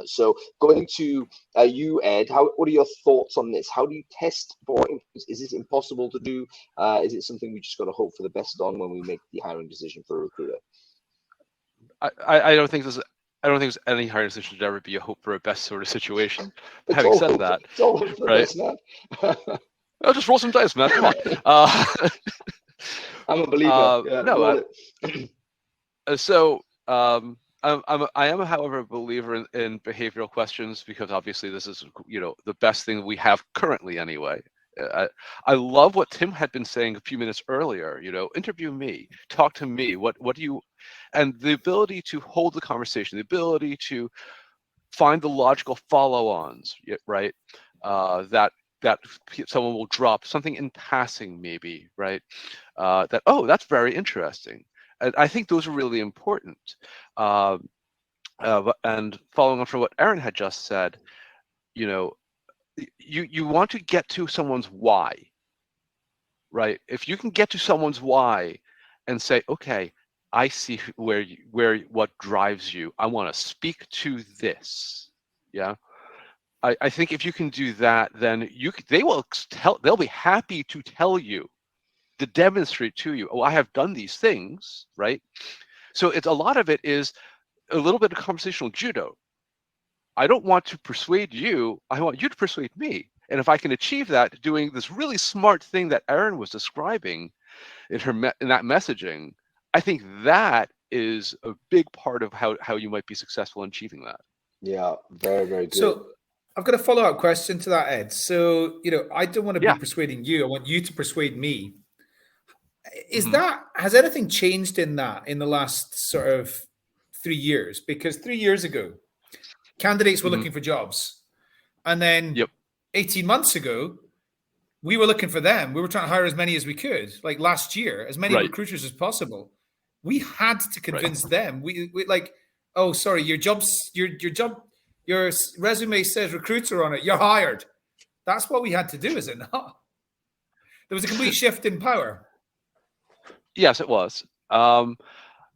So going to you, Ed, what are your thoughts on this? How do you test for influence? Is this impossible to do? Is it something we just got to hope for the best on when we make the hiring decision for a recruiter? I don't think there's any hiring decision should ever be a hope for a best sort of situation. Having said that, it's all for right? Best, man. I'll just roll some dice, man. Come on. I'm a believer. Yeah, no. So I am, however, a believer in behavioral questions, because obviously this is the best thing we have currently anyway. I love what Tim had been saying a few minutes earlier. Interview me, talk to me. What do you? And the ability to hold the conversation, the ability to find the logical follow-ons, right? That someone will drop something in passing, maybe, right? That's very interesting. And I think those are really important. And following on from what Erin had just said, you want to get to someone's why, right? If you can get to someone's why and say, okay, I see what drives you. I want to speak to this. Yeah. I think if you can do that, then they'll be happy to tell you, to demonstrate to you, I have done these things, right? So a lot of it is a little bit of conversational judo. I don't want to persuade you. I want you to persuade me. And if I can achieve that, doing this really smart thing that Erin was describing in that messaging, I think that is a big part of how you might be successful in achieving that. Yeah, very, very good. So I've got a follow-up question to that, Ed. So, I don't want to be persuading you. I want you to persuade me. Has anything changed in the last sort of 3 years? Because 3 years ago, candidates were looking for jobs. And then 18 months ago, we were looking for them. We were trying to hire as many as we could, like last year, as many recruiters as possible. We had to convince them. We like, oh, sorry, your resume says recruiter on it. You're hired. That's what we had to do, is it not? There was a complete shift in power. Yes, it was.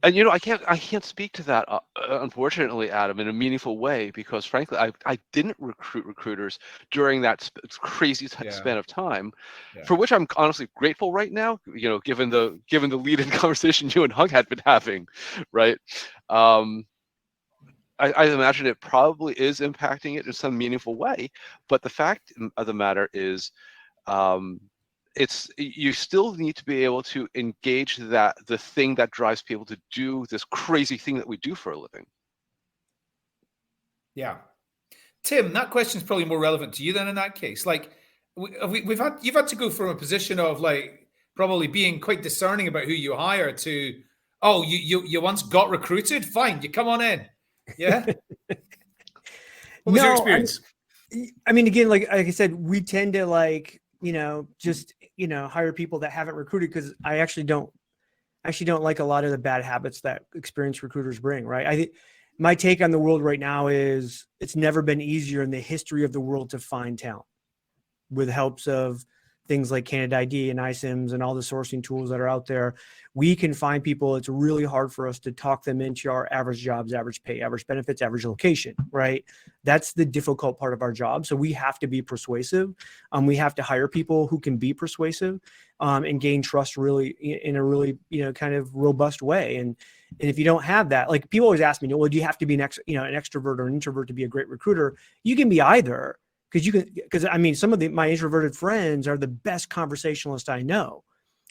And I can't speak to that, unfortunately, Adam, in a meaningful way, because frankly, I didn't recruit recruiters during that crazy span of time, for which I'm honestly grateful right now. Given the lead-in conversation you and Hung had been having, right? I imagine it probably is impacting it in some meaningful way, but the fact of the matter is, you still need to be able to engage the thing that drives people to do this crazy thing that we do for a living. Yeah. Tim, that question is probably more relevant to you then in that case. Like you've had to go from a position of like probably being quite discerning about who you hire to, oh, you once got recruited? Fine, you come on in. Yeah. What was your experience? I mean, again, like I said, we tend to just, hire people that haven't recruited, because I actually don't like a lot of the bad habits that experienced recruiters bring, right? I think my take on the world right now is it's never been easier in the history of the world to find talent, with helps of things like Candidate ID and iCIMS and all the sourcing tools that are out there. We can find people. It's really hard for us to talk them into our average jobs, average pay, average benefits, average location, right? That's the difficult part of our job. So we have to be persuasive. We have to hire people who can be persuasive and gain trust really in a really, kind of robust way. And if you don't have that, like people always ask me, well, do you have to be an extrovert or an introvert to be a great recruiter? You can be either. Because I mean, some of my introverted friends are the best conversationalists I know.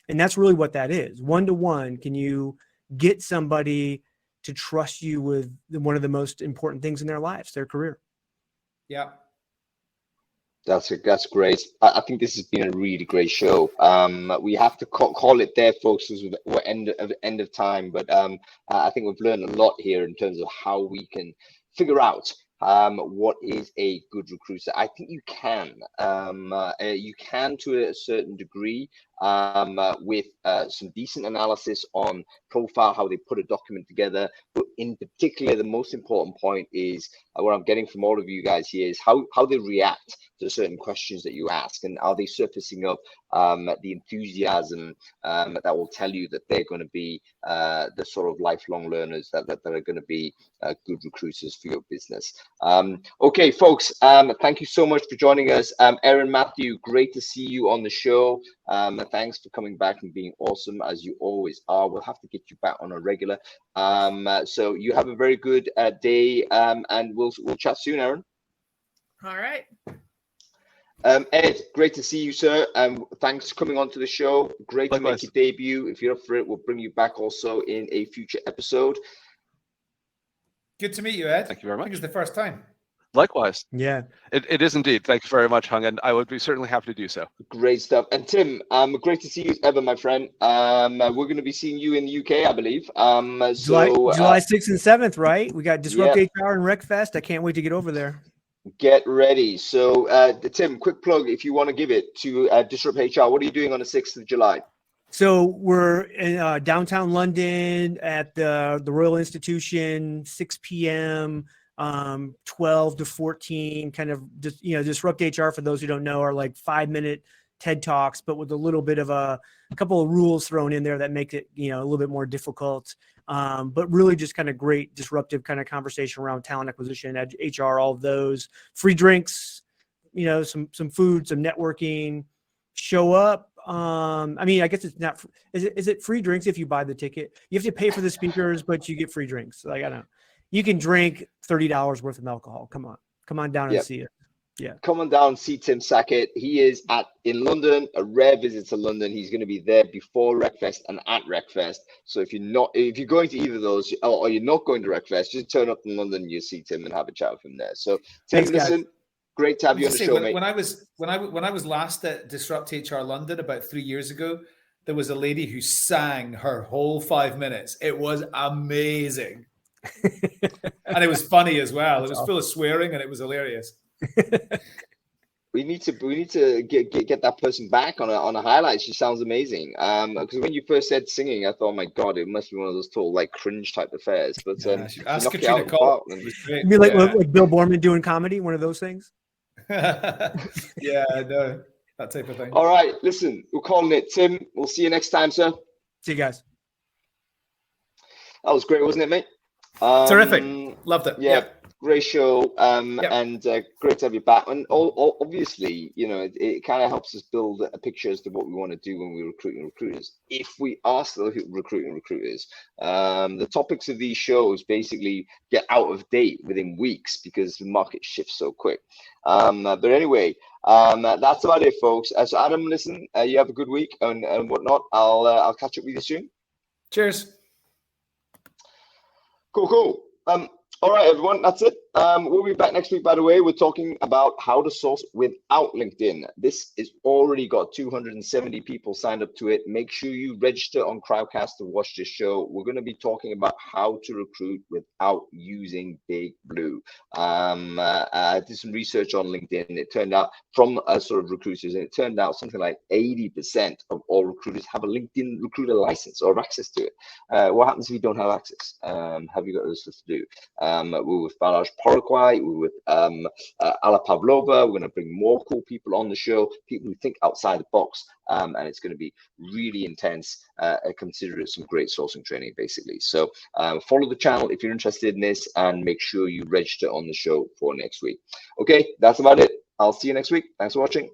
And that's really what that is. One-to-one, can you get somebody to trust you with one of the most important things in their lives, their career? Yeah. That's great. I think this has been a really great show. We have to call it there, folks, because we're end of time. But I think we've learned a lot here in terms of how we can figure out what is a good recruiter. I think you can to a certain degree with some decent analysis on profile, how they put a document together. But in particular, the most important point is what I'm getting from all of you guys here is how they react to certain questions that you ask, and are they surfacing up the enthusiasm that will tell you that they're going to be the sort of lifelong learners that are going to be good recruiters for your business. Okay, folks, thank you so much for joining us. Erin Mathew, great to see you on the show. Thanks for coming back and being awesome as you always are. We'll have to get you back on a regular. So you have a very good day, and we'll chat soon, Erin. All right. Ed, great to see you, sir. Thanks for coming on to the show. Great to make your debut. If you're up for it, we'll bring you back also in a future episode. Good to meet you, Ed. Thank you very much. I think it's the first time. Likewise. Yeah. It is indeed. Thank you very much, Hung, and I would be certainly happy to do so. Great stuff. And Tim, great to see you as ever, my friend. We're going to be seeing you in the UK, I believe. July 6th and 7th, right? We got Disrupt HR and RecFest. I can't wait to get over there. Get ready. So, Tim, quick plug if you want to give it to Disrupt HR. What are you doing on the 6th of July? So we're in downtown London at the Royal Institution, 6 p.m., 12 to 14, kind of just, Disrupt HR, for those who don't know, are like 5-minute TED Talks, but with a little bit of a couple of rules thrown in there that make it, a little bit more difficult. But really just kind of great disruptive kind of conversation around talent acquisition, HR, all of those. Free drinks, some food, some networking. Show up. I mean, I guess it's not. Is it free drinks if you buy the ticket? You have to pay for the speakers, but you get free drinks. Like, I don't know. You can drink $30 worth of alcohol. Come on down and see it. Yeah. Come on down and see Tim Sackett. He is in London, a rare visit to London. He's going to be there before RecFest and at RecFest. So if you're going to either of those, or you're not going to RecFest, just turn up in London and you'll see Tim and have a chat with him there. So Tim, listen, great to have you on the show, mate. When I was last at Disrupt HR London about 3 years ago, there was a lady who sang her whole 5 minutes. It was amazing. And it was funny as well. It was full of swearing and it was hilarious. We need to get that person back on a highlight. She sounds amazing. Because when you first said singing, I thought, oh my god, it must be one of those total like cringe type affairs. But ask Katrina Cole. You mean like Bill Borman doing comedy, one of those things? Yeah, no, that type of thing. All right, listen, we're calling it. Tim, we'll see you next time, sir. See you guys. That was great, wasn't it, mate? Terrific. Loved it. Yeah. Great show, and great to have you back. And obviously, it kind of helps us build a picture as to what we want to do when we're recruiting recruiters. If we are still recruiting recruiters, the topics of these shows basically get out of date within weeks because the market shifts so quick. But anyway, that's about it, folks. So Adam, listen, you have a good week and whatnot. I'll catch up with you soon. Cheers. Cool. All right, everyone, that's it. We'll be back next week, by the way. We're talking about how to source without LinkedIn. This has already got 270 people signed up to it. Make sure you register on Crowdcast to watch this show. We're going to be talking about how to recruit without using Big Blue. I did some research on LinkedIn. It turned out from sort of recruiters, and it turned out something like 80% of all recruiters have a LinkedIn recruiter license or access to it. What happens if you don't have access? Have you got other stuff to do? We're with Balazs Paraguay, we're with Ala Pavlova. We're going to bring more cool people on the show, people who think outside the box, and it's going to be really intense. Consider it some great sourcing training, basically. So follow the channel if you're interested in this, and make sure you register on the show for next week. Okay, that's about it. I'll see you next week. Thanks for watching.